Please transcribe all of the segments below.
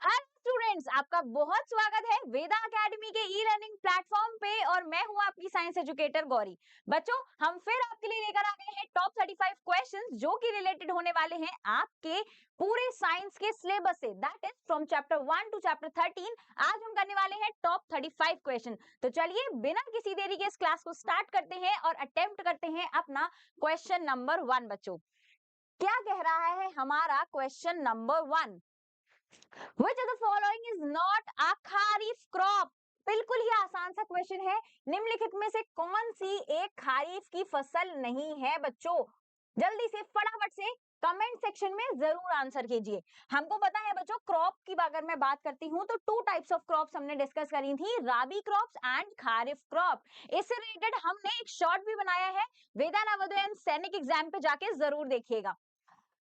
Hello students, आपका बहुत स्वागत है वेदा एकेडमी के ई लर्निंग प्लेटफॉर्म पे और मैं हूं आपकी साइंस एजुकेटर गौरी। बच्चों, हम फिर आपके लिए लेकर आ गए हैं टॉप 35 क्वेश्चंस जो कि रिलेटेड होने वाले हैं आपके पूरे साइंस के सिलेबस से, that is from chapter 1 to chapter 13। आज हम करने वाले हैं टॉप 35 क्वेश्चन। तो चलिए बिना किसी देरी के इस क्लास को स्टार्ट करते हैं और अटेम्प्ट करते हैं अपना क्वेश्चन नंबर 1। बच्चों, क्या कह रहा है हमारा question number 1? Which of the following is not a kharif crop? बिल्कुल ही आसान सा क्वेश्चन है। निम्नलिखित में से कौन सी एक खरीफ की फसल नहीं है? बच्चों, जल्दी से फटाफट से कमेंट सेक्शन में जरूर आंसर कीजिए। हमको पता है बच्चों, क्रॉप की अगर मैं बात करती हूँ तो टू टाइप्स ऑफ क्रॉप्स हमने डिस्कस करी थी, राबी क्रॉप्स एंड खरीफ क्रॉप। इससे रिलेटेड हमने एक शॉर्ट भी बनाया है, वेदा नवोदय सैनिक एग्जाम पे जाके जरूर देखिएगा।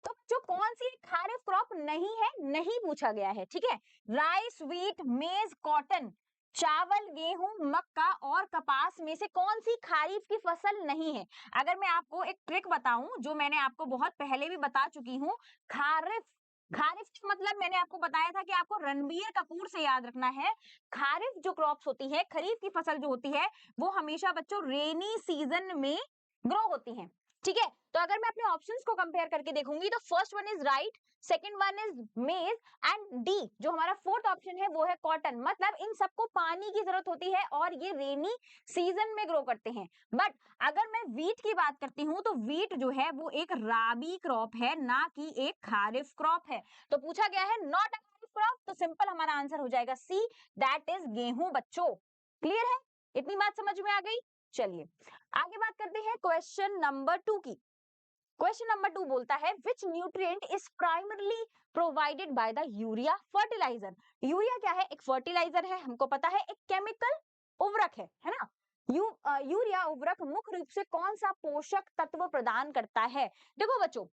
तो जो कौन सी खरीफ क्रॉप नहीं है, नहीं पूछा गया है, ठीक है। राइस, व्हीट, मेज, कॉटन, चावल, गेहूं, मक्का और कपास में से कौन सी खरीफ की फसल नहीं है? अगर मैं आपको एक ट्रिक बताऊं जो मैंने आपको बहुत पहले भी बता चुकी हूं, खरीफ खरीफ का मतलब मैंने आपको बताया था कि आपको रणबीर कपूर से याद रखना है। खरीफ जो क्रॉप्स होती है, खरीफ की फसल जो होती है, वो हमेशा बच्चों रेनी सीजन में ग्रो होती है, ठीक है। तो अगर मैं अपने ऑप्शंस को कंपेयर करके देखूंगी तो first one is right, second one is मेज एंड डी जो हमारा फोर्थ ऑप्शन है वो है कॉटन। मतलब इन सबको पानी की जरूरत होती है और ये रेनी सीजन में ग्रो करते हैं। बट अगर मैं वीट की बात करती हूँ तो वीट जो है वो एक राबी क्रॉप है, ना कि एक खरीफ क्रॉप है। तो पूछा गया है नॉट अ खरीफ क्रॉप, तो सिंपल हमारा आंसर हो जाएगा सी, दैट इज गेहूं। बच्चों, क्लियर है? इतनी बात समझ में आ गई? चलिए आगे बात करते हैं क्वेश्चन नंबर 2 की। क्वेश्चन नंबर 2 बोलता है which nutrient is primarily provided by the urea fertiliser. Urea क्या है? एक फर्टिलाइजर है, हमको पता है, एक केमिकल उर्वरक है ना। यूरिया उर्वरक मुख्य रूप से कौन सा पोषक तत्व प्रदान करता है? देखो बच्चों,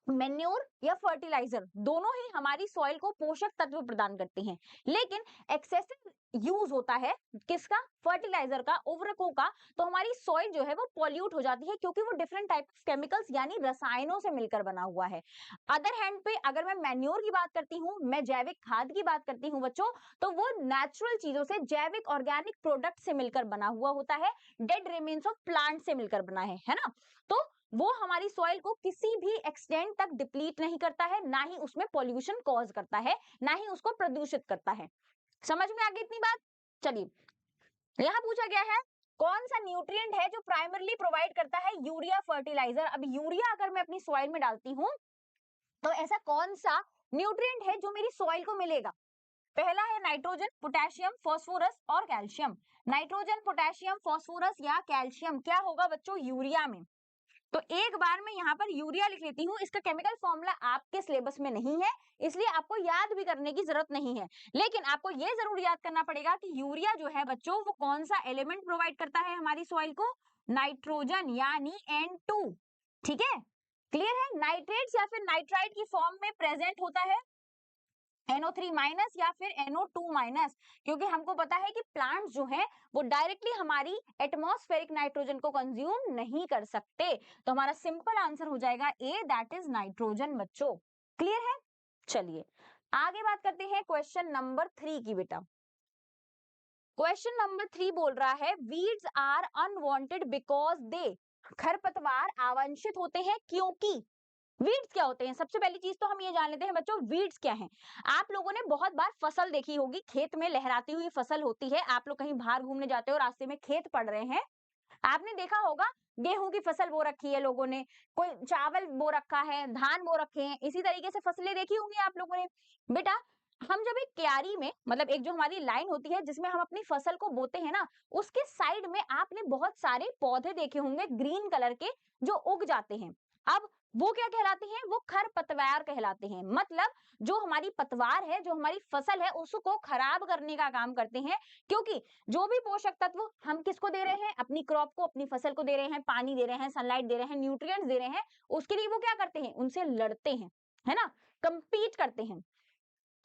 मेन्योर या फर्टिलाइजर दोनों ही हमारी सॉइल को पोषक तत्व प्रदान करते हैं, लेकिन एक्सेसिव यूज होता है किसका? फर्टिलाइजर का, उर्वरकों का, तो हमारी सॉइल जो है वो पॉल्यूट हो जाती है क्योंकि वो डिफरेंट टाइप ऑफ केमिकल्स यानी रसायनों से मिलकर बना हुआ है। अदर हैंड पे अगर मैं मैन्योर की बात करती हूँ, मैं जैविक खाद की बात करती हूँ बच्चों, तो वो नेचुरल चीजों से, जैविक ऑर्गेनिक प्रोडक्ट से मिलकर बना हुआ होता है, डेड रिमेन्स ऑफ प्लांट से मिलकर बना है ना। तो वो हमारी सॉइल को किसी भी एक्सटेंट तक डिप्लीट नहीं करता है, ना ही उसमें पॉल्यूशन कॉज करता है, ना ही उसको प्रदूषित करता है। समझ में आ गई इतनी बात? चलिए, यहाँ पूछा गया है कौन सा न्यूट्रिएंट है जो प्राइमरली प्रोवाइड करता है यूरिया फर्टिलाइजर। अब यूरिया अगर मैं अपनी सॉइल में डालती हूँ तो ऐसा कौन सा न्यूट्रिएंट है जो मेरी सॉइल को मिलेगा? पहला है नाइट्रोजन, पोटेशियम, फास्फोरस और कैल्शियम। नाइट्रोजन, पोटेशियम, फास्फोरस या कैल्शियम क्या होगा बच्चों यूरिया में? तो एक बार मैं यहाँ पर यूरिया लिख लेती हूँ, इसका केमिकल फॉर्मूला आपके सिलेबस में नहीं है, इसलिए आपको याद भी करने की जरूरत नहीं है। लेकिन आपको ये जरूर याद करना पड़ेगा कि यूरिया जो है बच्चों वो कौन सा एलिमेंट प्रोवाइड करता है हमारी सॉइल को? नाइट्रोजन यानी N2, ठीक है। क्लियर है? नाइट्रेट्स या फिर नाइट्राइट की फॉर्म में प्रेजेंट होता है NO3 माइनस या फिर NO2 माइनस, क्योंकि हमको पता है कि प्लांट्स जो हैं वो डायरेक्टली हमारी एटमॉस्फेरिक नाइट्रोजन को कंज्यूम नहीं कर सकते। तो हमारा सिंपल आंसर हो जाएगा ए, दैट इज नाइट्रोजन। बच्चों, क्लियर है? चलिए आगे बात करते हैं क्वेश्चन नंबर 3 की। बेटा, क्वेश्चन नंबर 3 बोल रहा है weeds are unwanted because they, खरपतवार अवांछित होते हैं क्योंकि। वीड्स क्या होते हैं? सबसे पहली चीज तो हम ये जान लेते हैं बच्चों, वीड्स क्या हैं। आप लोगों ने बहुत बार फसल देखी होगी, खेत में लहराती हुई फसल होती है। आप लोग कहीं बाहर घूमने जाते हो, रास्ते में खेत पड़ रहे हैं, आपने देखा होगा गेहूं की फसल बो रखी है लोगों ने, कोई चावल बो रखा है, धान बो रखे हैं, इसी तरीके से फसलें देखी होंगी आप लोगों ने। बेटा, हम जब एक क्यारी में, मतलब एक जो हमारी लाइन होती है जिसमें हम अपनी फसल को बोते हैं ना, उसके साइड में आपने बहुत सारे पौधे देखे होंगे ग्रीन कलर के जो उग जाते हैं। अब वो क्या कहलाते हैं? वो खरपतवार कहलाते हैं। मतलब जो हमारी पतवार है, जो हमारी फसल है, उसको खराब करने का काम करते हैं, क्योंकि जो भी पोषक तत्व हम किसको दे रहे हैं? अपनी क्रॉप को, अपनी फसल को दे रहे हैं, पानी दे रहे हैं, सनलाइट दे रहे हैं, न्यूट्रिएंट्स दे रहे हैं, उसके लिए वो क्या करते हैं? उनसे लड़ते हैं, है ना, कंपीट करते हैं।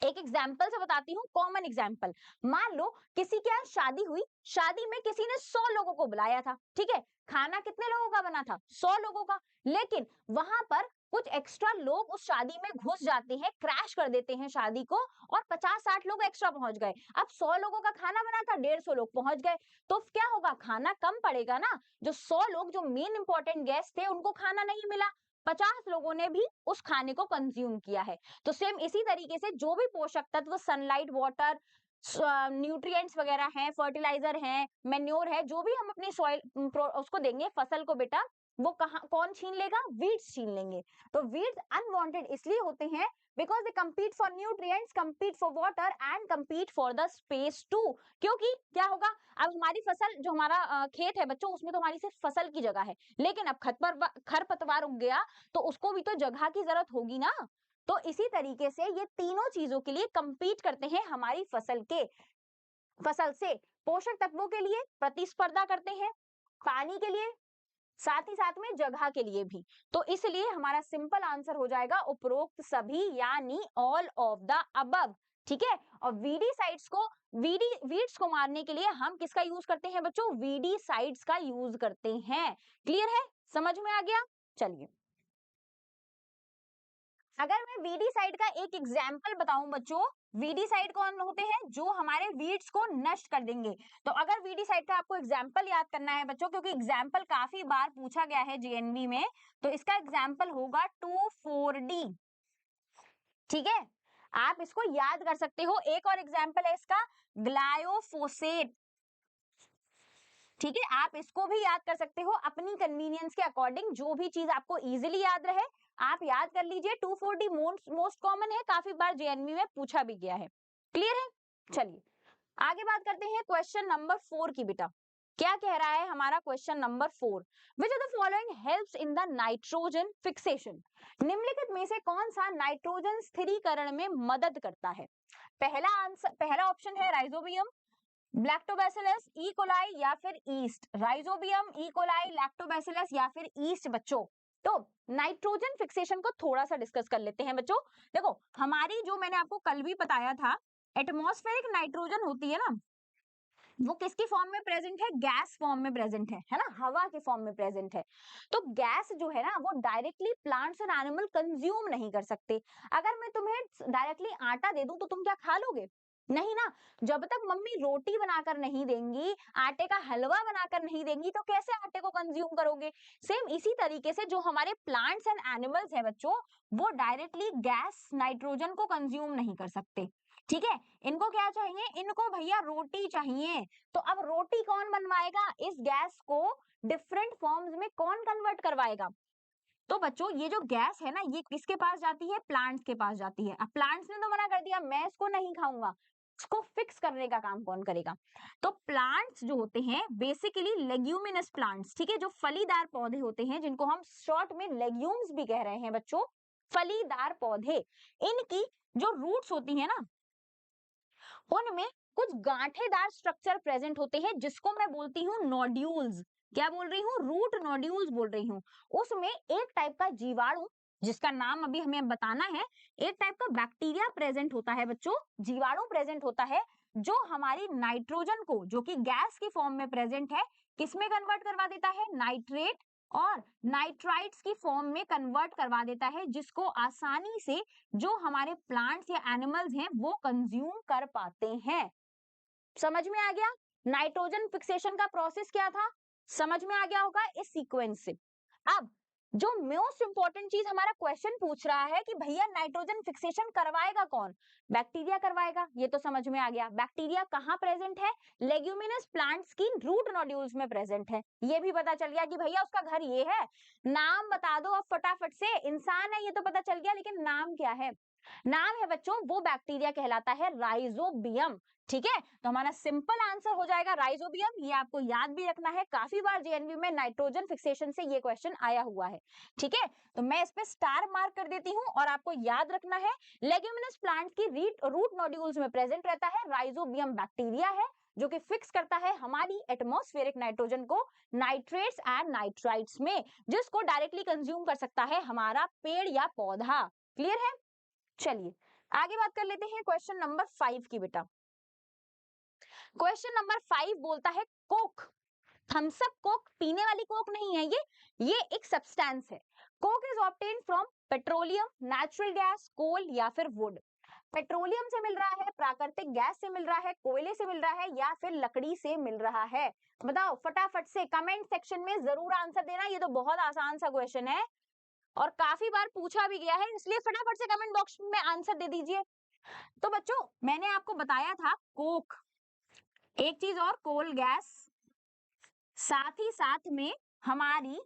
एक एग्जाम्पल से बताती हूँ, कॉमन एग्जाम्पल। मान लो किसी के यहाँ शादी हुई, शादी में किसी ने 100 लोगों को बुलाया था, ठीक है। खाना कितने लोगों का बना था? 100 लोगों का। लेकिन वहां पर कुछ एक्स्ट्रा लोग उस शादी में घुस जाते हैं, क्रैश कर देते हैं शादी को, और 50-60 लोग एक्स्ट्रा पहुंच गए। अब 100 लोगों का खाना बना था, 150 लोग पहुंच गए, तो क्या होगा, खाना कम पड़ेगा ना। जो 100 लोग जो मेन इंपॉर्टेंट गेस्ट थे उनको खाना नहीं मिला, 50 लोगों ने भी उस खाने को कंज्यूम किया है। तो सेम इसी तरीके से जो भी पोषक तत्व सनलाइट, वाटर, न्यूट्रिएंट्स वगैरह हैं, फर्टिलाइजर हैं, मैन्योर है, जो भी हम अपनी सॉइल उसको देंगे फसल को बेटा, वो कहाँ कौन छीन लेगा, वीड्स छीन लेंगे। तो वीड्स अनवांटेड इसलिए होते हैं because they compete for nutrients, compete for water and compete for the space too. क्योंकि क्या होगा, अब हमारी फसल जो हमारा खेत है बच्चों, उसमें तो हमारी सिर्फ फसल की जगह है, लेकिन अब खरपतवार उग गया तो उसको भी तो जगह की जरूरत होगी ना। तो इसी तरीके से ये तीनों चीजों के लिए compete करते हैं हमारी फसल से, पोषक तत्वों के लिए प्रतिस्पर्धा करते हैं, पानी के लिए, साथ ही साथ में जगह के लिए भी। तो इसलिए हमारा सिंपल आंसर हो जाएगा उपरोक्त सभी, यानी ऑल ऑफ द अबव। ठीक है, और वीड्स को मारने के लिए हम किसका यूज करते हैं बच्चों, वीडीसाइड्स का यूज करते हैं। क्लियर है, समझ में आ गया। चलिए, अगर मैं वीडीसाइड का एक एग्जाम्पल बताऊं बच्चों, वीडीसाइड कौन होते हैं, जो हमारे वीड्स को नष्ट कर देंगे। तो अगर वीडीसाइड का आपको एग्जाम्पल याद करना है बच्चों, क्योंकि एग्जाम्पल काफी बार पूछा गया है जेएनवी में, तो इसका एग्जाम्पल होगा 2,4-D। ठीक है, आप इसको याद कर सकते हो। एक और एग्जाम्पल है इसका, ग्लायोफोसेट। ठीक है, आप इसको भी याद कर सकते हो अपनी कन्वीनियंस के अकॉर्डिंग, जो भी चीज आपको इजीली याद रहे आप याद कर लीजिए। 2,4-D मोस्ट कॉमन है, काफी बार जेएनवी में पूछा भी गया है। क्लियर है, चलिए आगे बात करते हैं क्वेश्चन नंबर 4 की। बेटा क्या कह रहा है हमारा question number 4, which of the following helps in the nitrogen fixation. निम्नलिखित में से कौन सा नाइट्रोजन स्थिरीकरण में मदद करता है। पहला ऑप्शन है राइजोबियम, लैक्टोबैसिलस, ई कोलाई या फिर east. Rhizobium, E coli, lactobacillus या फिर ईस्ट बच्चों। तो नाइट्रोजन फिक्सेशन को थोड़ा सा डिस्कस कर लेते हैं बच्चों। देखो हमारी, जो मैंने आपको कल भी बताया था, एटमॉस्फेरिक नाइट्रोजन होती है ना, वो किसकी फॉर्म में प्रेजेंट है, गैस फॉर्म में प्रेजेंट है ना, हवा के फॉर्म में प्रेजेंट है। तो गैस जो है ना, वो डायरेक्टली प्लांट्स और एनिमल कंज्यूम नहीं कर सकते। अगर मैं तुम्हें डायरेक्टली आटा दे दूं तो तुम क्या खा लोगे, नहीं ना। जब तक मम्मी रोटी बनाकर नहीं देंगी, आटे का हलवा बनाकर नहीं देंगी, तो कैसे आटे को कंज्यूम करोगे। सेम इसी तरीके से जो हमारे प्लांट्स एंड एनिमल्स है बच्चों, वो डायरेक्टली गैस नाइट्रोजन को कंज्यूम नहीं कर सकते। ठीक है, इनको क्या चाहिए, इनको भैया रोटी चाहिए। तो अब रोटी कौन बनवाएगा, इस गैस को डिफरेंट फॉर्म्स में कौन कन्वर्ट करवाएगा। तो बच्चों ये जो गैस है ना, ये किसके पास जाती है, प्लांट्स के पास जाती है। अब प्लांट्स ने तो मना कर दिया, मैं इसको नहीं खाऊंगा, इसको फिक्स करने का काम कौन करेगा। तो प्लांट्स जो होते हैं बेसिकली लेग्यूमिनस प्लांट्स, ठीक है, जो फलीदार पौधे होते हैं, जिनको हम शॉर्ट में लेग्यूम्स भी कह रहे हैं बच्चों, फलीदार पौधे, इनकी जो रूट्स होती है ना, उनमें कुछ गांठेदार स्ट्रक्चर प्रेजेंट होते हैं, जिसको मैं बोलती हूँ नोड्यूल्स। क्या बोल रही हूँ, रूट नोड्यूल्स बोल रही हूँ। उसमें एक टाइप का जीवाणु, जिसका नाम अभी हमें बताना है, एक टाइप का बैक्टीरिया प्रेजेंट होता है बच्चों, जीवाणु प्रेजेंट होता है, जो हमारी नाइट्रोजन को, जो कि गैस की फॉर्म में प्रेजेंट है, किसमें कन्वर्ट करवा देता है, नाइट्रेट और नाइट्राइट्स की फॉर्म में कन्वर्ट करवा देता है, जिसको आसानी से जो हमारे प्लांट्स या एनिमल्स हैं वो कंज्यूम कर पाते हैं। समझ में आ गया, नाइट्रोजन फिक्सेशन का प्रोसेस क्या था, समझ में आ गया होगा इस सीक्वेंस से। अब जो मोस्ट इंपॉर्टेंट चीज हमारा क्वेश्चन पूछ रहा है कि भैया नाइट्रोजन फिक्सेशन करवाएगा कौन, बैक्टीरिया करवाएगा, ये तो समझ में आ गया। बैक्टीरिया कहाँ प्रेजेंट है, लेग्यूमिनस प्लांट्स की रूट नोड्यूल्स में प्रेजेंट है। ये भी पता चल गया कि भैया उसका घर ये है। नाम बता दो अब फटाफट से, इंसान है ये तो पता चल गया, लेकिन नाम क्या है, नाम है बच्चों, वो बैक्टीरिया कहलाता है राइजोबियम। ठीक है, तो हमारा सिंपल आंसर हो जाएगा राइजोबियम। ये आपको याद भी रखना है, काफी बार जेएनवी में नाइट्रोजन फिक्सेशन से ये क्वेश्चन आया हुआ है। ठीक है, तो मैं इस पे स्टार मार्क कर देती हूँ, और आपको याद रखना है लेग्यूमिनस प्लांट्स की रूट नोड्यूल्स में प्रेजेंट रहता है राइजोबियम बैक्टीरिया है, जो कि फिक्स करता है हमारी एटमॉस्फेरिक नाइट्रोजन को नाइट्रेट्स एंड नाइट्राइट्स में, जिसको डायरेक्टली कंज्यूम कर सकता है हमारा पेड़ या पौधा। क्लियर है, चलिए आगे बात कर लेते हैं क्वेश्चन नंबर 5 की। बेटा क्वेश्चन नंबर 5 बोलता है कोक, थम्स अप कोक पीने वाली कोक नहीं है, ये एक सब्सटेंस है। Coke is obtained from petroleum, natural gas, coal या फिर वुड। पेट्रोलियम से मिल रहा है, प्राकृतिक गैस से मिल रहा है, कोयले से मिल रहा है या फिर लकड़ी से मिल रहा है। बताओ फटाफट से कमेंट सेक्शन में जरूर आंसर देना। ये तो बहुत आसान सा क्वेश्चन है और काफी बार पूछा भी गया है, इसलिए फटाफट से कमेंट बॉक्स में आंसर दे दीजिए। तो बच्चों मैंने आपको बताया था कोक, एक चीज और कोल गैस, साथ ही साथ में हमारी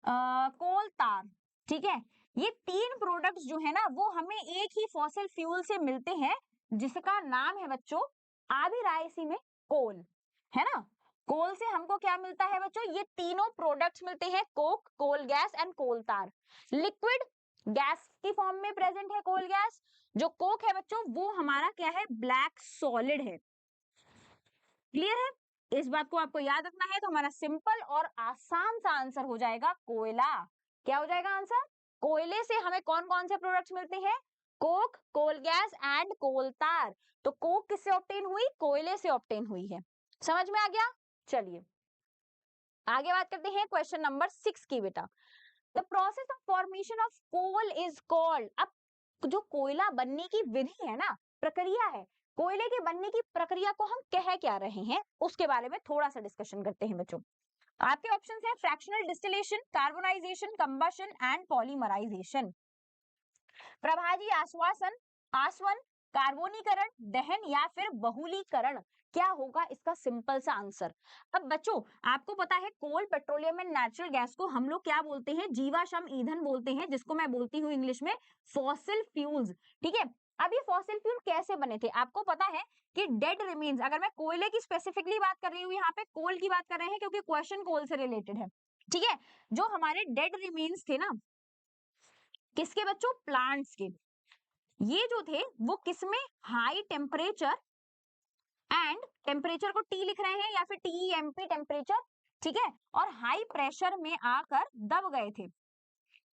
कोल तार, ठीक है। ये तीन प्रोडक्ट्स जो है ना वो हमें एक ही फॉसिल फ्यूल से मिलते हैं जिसका नाम है बच्चों आधी रायसी में कोल, है ना। कोल से हमको क्या मिलता है बच्चों, ये तीनों प्रोडक्ट्स मिलते हैं, coke, coal gas and coal tar. Liquid gas की फॉर्म में प्रेजेंट है कोल गैस। जो कोक है बच्चों वो हमारा क्या है, ब्लैक सॉलिड है। क्लियर है, इस बात को आपको याद रखना है। तो हमारा सिंपल और आसान सा आंसर हो जाएगा कोयला। क्या हो जाएगा आंसर, कोयले से हमें कौन कौन से प्रोडक्ट्स मिलते हैं, coke, coal gas and coal tar. तो कोक किससे ऑब्टेन हुई, कोयले से ऑब्टेन हुई है। समझ में आ गया। चलिए आगे बात करते हैं क्वेश्चन नंबर 6 की बेटा। The process of formation of coal is called. अब जो कोयला बनने की विधि है ना, प्रक्रिया है, कोयले के बनने की प्रक्रिया को हम कह क्या रहे हैं उसके बारे में थोड़ा सा डिस्कशन करते हैं बच्चों। आपके ऑप्शंस हैं fractional distillation, carbonisation, combustion and polymerisation. प्रभाजी आश्वासन, आसवन, कार्बोनीकरण, दहन या फिर बहुलीकरण, क्या होगा इसका सिंपल सा आंसर। अब बच्चों आपको पता है कोल, पेट्रोलियम एंड नेचुरल गैस को हम लोग क्या बोलते हैं, जीवाश्म ईंधन बोलते हैं, जिसको मैं बोलती हूँ इंग्लिश में फॉसिल फ्यूल्स, ठीक है। अब ये फॉसिल फ्यूल कैसे बने थे, आपको पता है कि डेड रिमेन्स, अगर मैं कोयले की स्पेसिफिकली बात कर रही हूँ, यहाँ पे कोल की बात कर रहे हैं क्योंकि क्वेश्चन कोल से रिलेटेड है, ठीक है। जो हमारे डेड रिमेन्स थे ना, किसके बच्चों, प्लांट्स के, ये जो थे वो किसमें, हाई टेम्परेचर एंड, टेम्परेचर को टी लिख रहे हैं या फिर टीएमपी टेम्परेचर, ठीक है, और हाई प्रेशर में आकर दब गए थे,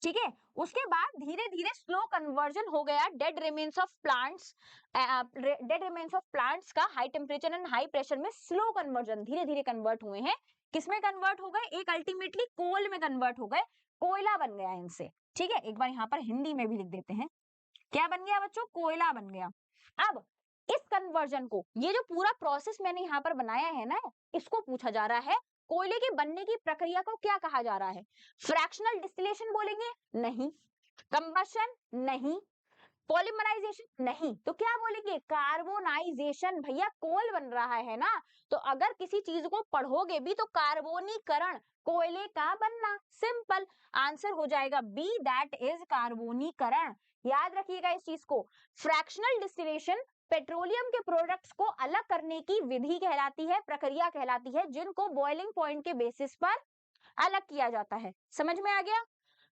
ठीक है। उसके बाद धीरे धीरे स्लो कन्वर्जन हो गया dead remains of plants, dead remains of plants का high temperature and high pressure में स्लो कन्वर्जन, धीरे धीरे कन्वर्ट हुए हैं, किसमें कन्वर्ट हो गए, एक अल्टीमेटली कोल में कन्वर्ट हो गए, कोयला बन गया इनसे, ठीक है। एक बार यहाँ पर हिंदी में भी लिख देते हैं, क्या बन गया बच्चों, कोयला बन गया। अब इस कन्वर्जन को, ये जो पूरा प्रोसेस मैंने यहाँ पर बनाया है ना, इसको पूछा जा रहा है कोयले के बनने की प्रक्रिया को क्या कहा जा रहा है। फ्रैक्शनल डिस्टिलेशन बोलेंगे, नहीं। कंबशन, नहीं। पॉलीमराइजेशन, नहीं। तो क्या बोलेंगे, कार्बोनाइजेशन। भैया कोल बन रहा है ना, तो अगर किसी चीज को पढ़ोगे भी तो कार्बोनीकरण, कोयले का बनना, सिंपल आंसर हो जाएगा बी, दैट इज कार्बोनीकरण। याद रखिएगा इस चीज को। फ्रैक्शनल डिस्टिलेशन पेट्रोलियम के प्रोडक्ट्स को अलग करने की विधि कहलाती है, प्रक्रिया कहलाती है, जिनको बॉइलिंग पॉइंट के बेसिस पर अलग किया जाता है। समझ में आ गया।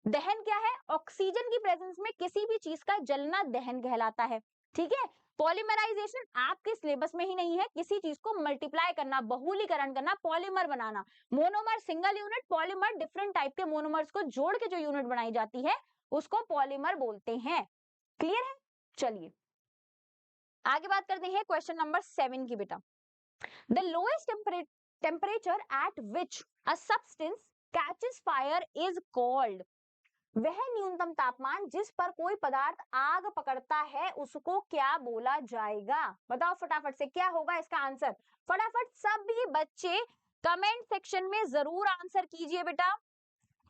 दहन क्या है, ऑक्सीजन की प्रेजेंस में किसी भी चीज का जलना दहन कहलाता है, ठीक है। पॉलीमराइजेशन आपके सिलेबस में ही नहीं है, किसी चीज को मल्टीप्लाई करना, बहुलीकरण करना, पॉलीमर बनाना, monomer single unit, polymer different type के मोनोमर्स को जोड़ के जो यूनिट बनाई जाती है उसको पॉलीमर बोलते हैं। क्लियर है। चलिए आगे बात करते हैं क्वेश्चन नंबर 7 की बेटा। The lowest temperature at which a substance catches fire is called. वह न्यूनतम तापमान जिस पर कोई पदार्थ आग पकड़ता है उसको क्या बोला जाएगा। बताओ फटाफट से क्या होगा इसका आंसर। फटाफट सभी बच्चे कमेंट सेक्शन में जरूर आंसर कीजिए बेटा,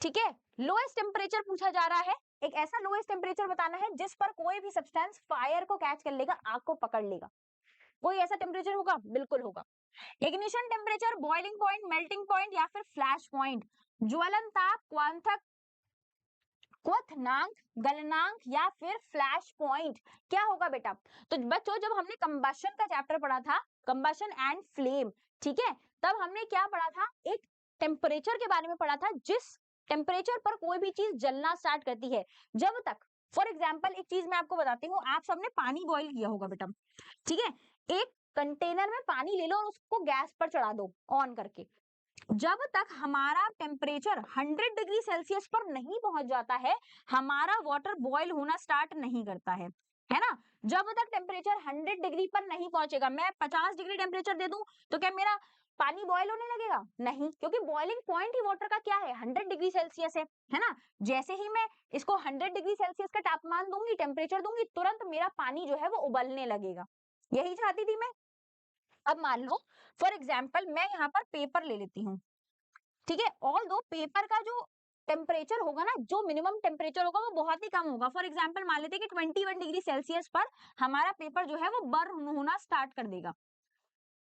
ठीक है। लोएस्ट टेम्परेचर पूछा जा रहा है, एक ऐसा लोएस्ट टेम्परेचर बताना है जिस पर कोई भी सब्सटेंस फायर को कैच कर लेगा, आग को पकड़ लेगा। कोई ऐसा टेम्परेचर होगा, बिल्कुल होगा। Ignition temperature, boiling point, melting point या फिर फ्लैश पॉइंट, ज्वलन ताप, क्वांटक, क्वथनांक, गलनांक या फिर फ्लैश पॉइंट, क्या होगा बेटा। तो बच्चों जब हमने कंबशन का चैप्टर पढ़ा था, कंबशन एंड फ्लेम, ठीक है, तब हमने क्या पढ़ा था, एक टेम्परेचर के बारे में पढ़ा था जिस टेम्परेचर पर कोई भी चीज जलना स्टार्ट करती है। जब तक, फॉर एग्जाम्पल एक चीज मैं आपको बताती हूँ, आप सबने पानी बॉईल किया होगा बेटा, ठीक है। एक कंटेनर में पानी ले लो और उसको गैस पर चढ़ा दो ऑन करके। जब तक हमारा टेम्परेचर 100 डिग्री सेल्सियस पर नहीं पहुंच जाता है, हमारा वाटर बॉईल होना स्टार्ट नहीं करता है ना। जब तक टेम्परेचर 100 डिग्री पर नहीं पहुंचेगा, मैं 50 डिग्री टेम्परेचर दे दूं तो क्या मेरा पानी बॉयल होने लगेगा? नहीं, क्योंकि बॉइलिंग पॉइंट ही वाटर का क्या है, 100 डिग्री सेल्सियस है ना। जैसे ही मैं इसको 100 डिग्री सेल्सियस का तापमान दूंगी, टेम्परेचर दूंगी, तुरंत मेरा पानी जो है वो उबलने लगेगा। यही चाहती थी मैं। अब मान लो फॉर एग्जाम्पल मैं यहाँ पर पेपर ले लेती हूँ, ठीक है। ऑल दो पेपर का जो टेम्परेचर होगा ना, जो मिनिमम टेम्परेचर होगा वो बहुत ही कम होगा। फॉर एग्जाम्पल मान लेते हैं कि 21 डिग्री सेल्सियस पर हमारा पेपर जो है वो बर्न होना स्टार्ट कर देगा।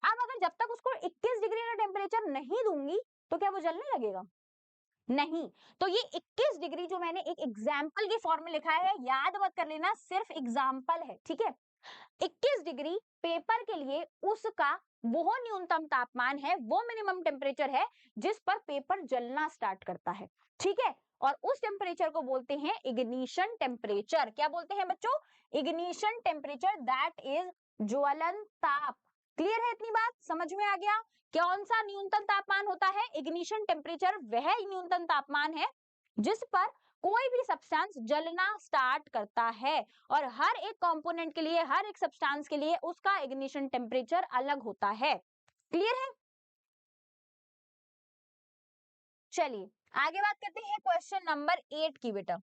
अब अगर जब तक उसको 21 डिग्री का टेम्परेचर नहीं दूंगी तो क्या वो जलने लगेगा? नहीं। तो ये 21 डिग्री जो मैंने एक एग्जाम्पल के फॉर्म में लिखा है, याद मत कर लेना, सिर्फ एग्जाम्पल है, ठीक है। 21 डिग्री पेपर के लिए उसका वो न्यूनतम तापमान है, वो मिनिमम टेम्परेचर है जिस पर पेपर जलना स्टार्ट करता है, ठीक है। और उस टेम्परेचर को बोलते हैं इग्निशन टेम्परेचर। क्या बोलते हैं बच्चों? इग्निशन टेम्परेचर, दैट इज ज्वलन ताप। क्लियर है इतनी बात? समझ में आ गया? कौन सा न्यूनतम तापमान होता है? इग्निशन टेम्परेचर वह न्यूनतम तापमान है जिस पर कोई भी सब्सटेंस जलना स्टार्ट करता है। और हर एक कंपोनेंट के लिए, हर एक सब्सटेंस के लिए उसका इग्निशन टेम्परेचर अलग होता है। क्लियर है? चलिए आगे बात करते हैं क्वेश्चन नंबर 8 की बेटा।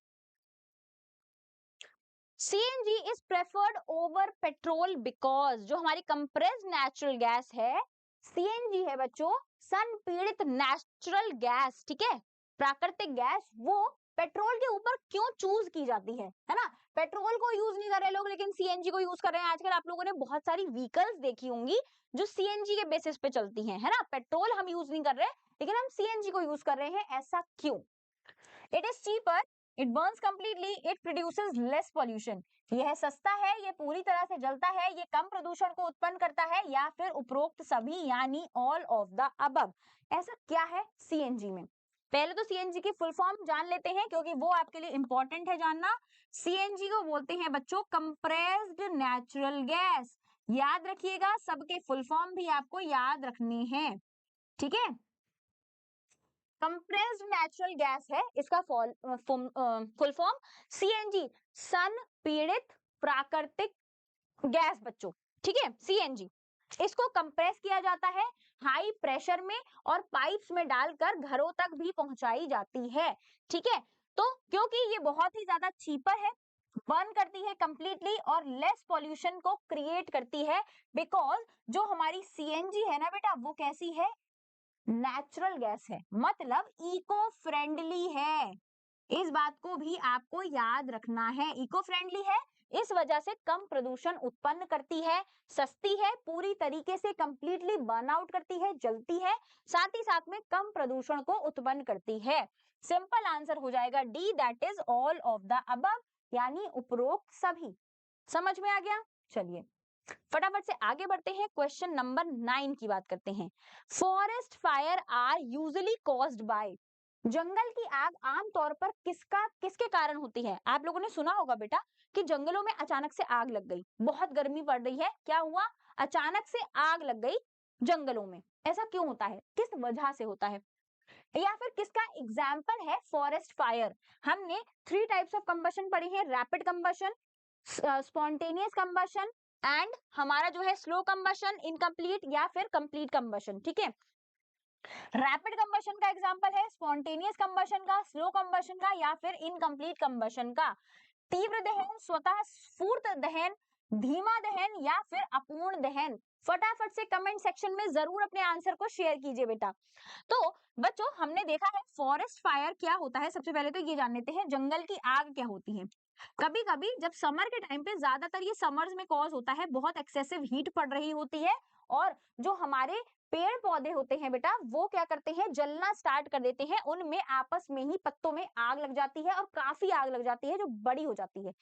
CNG is preferred over petrol because, जो हमारी कंप्रेस्ड नेचुरल गैस है, सीएनजी है बच्चों, संपीड़ित नेचुरल गैस, ठीक है, प्राकृतिक गैस, वो पेट्रोल के ऊपर क्यों चूज की जाती है ना। पेट्रोल को यूज नहीं कर रहे लोग, लेकिन सीएनजी को यूज कर रहे हैं। आजकल आप लोगों ने बहुत सारी व्हीकल्स देखी होंगी जो सीएनजी के बेसिस पे चलती हैं, है ना। पेट्रोल हम यूज नहीं कर रहे, लेकिन हम सीएनजी को यूज कर रहे हैं, ऐसा क्यों? It is cheaper, it Burns completely, it produces less pollution. यह सस्ता है, ये पूरी तरह से जलता है, ये कम प्रदूषण को उत्पन्न करता है, या फिर उपरोक्त सभी, यानी ऑल ऑफ द अबव। ऐसा क्या है सीएनजी में? पहले तो सीएनजी की फुल फॉर्म जान लेते हैं, क्योंकि वो आपके लिए इंपॉर्टेंट है जानना। सीएनजी को बोलते हैं बच्चों कंप्रेस्ड नेचुरल गैस। याद रखिएगा, सबके फुल फॉर्म भी आपको याद रखने हैं, ठीक है। कंप्रेस्ड नेचुरल गैस है इसका फुल फॉर्म सीएनजी, संपीड़ित प्राकृतिक गैस बच्चों, ठीक है। सीएनजी, इसको कंप्रेस किया जाता है हाई प्रेशर में और पाइप्स में डालकर घरों तक भी पहुंचाई जाती है, ठीक है। तो क्योंकि ये बहुत ही ज्यादा चीपर है, बर्न करती है कंप्लीटली और लेस पॉल्यूशन को क्रिएट करती है, बिकॉज जो हमारी सीएनजी है ना बेटा, वो कैसी है? नेचुरल गैस है, मतलब इको फ्रेंडली है। इस बात को भी आपको याद रखना है, इको फ्रेंडली है, इस वजह से कम प्रदूषण उत्पन्न करती है, सस्ती है, पूरी तरीके से कंप्लीटली बर्न आउट करती है, जलती है, साथ ही साथ में कम प्रदूषण को उत्पन्न करती है। सिंपल आंसर हो जाएगा D, that is all of the above, यानी उपरोक्त सभी। समझ में आ गया? चलिए फटाफट से आगे बढ़ते हैं, क्वेश्चन नंबर 9 की बात करते हैं। Forest fire are usually caused by, जंगल की आग आमतौर पर किसके कारण होती है? आप लोगों ने सुना होगा बेटा कि जंगलों में अचानक से आग लग गई, बहुत गर्मी पड़ रही है, क्या हुआ? अचानक से आग लग गई जंगलों में। ऐसा क्यों होता है, किस वजह से होता है? या फिर किसका एग्जाम्पल है फॉरेस्ट फायर? हमने 3 टाइप्स ऑफ कंबशन पढ़ी है, rapid combustion, spontaneous combustion and हमारा जो है स्लो कंबशन, इनकम्प्लीट या फिर कंप्लीट कंबशन, ठीक है। रैपिड कंबशन का एग्जांपल है स्पॉन्टेनियस कंबशन का, स्लो कंबशन का, या फिर इनकम्प्लीट कंबशन का। तीव्र दहन, स्वतः स्फूर्त दहन, धीमा दहन, या फिर अपूर्ण दहन। फटाफट से कमेंट सेक्शन में जरूर अपने आंसर को शेयर कीजिए बेटा। तो बच्चों हमने देखा है फॉरेस्ट फायर क्या होता है, सबसे पहले तो ये जान लेते हैं जंगल की आग क्या होती है। कभी कभी जब समर के टाइम पे, ज्यादातर ये समर्स में कॉज होता है, बहुत एक्सेसिव हीट पड़ रही होती है और जो हमारे पेड़ पौधे होते हैं बेटा, वो क्या करते हैं, जलना स्टार्ट कर देते हैं, उनमें आपस में ही पत्तों में आग लग जाती है और काफी आग लग जाती है जो बड़ी हो जाती है।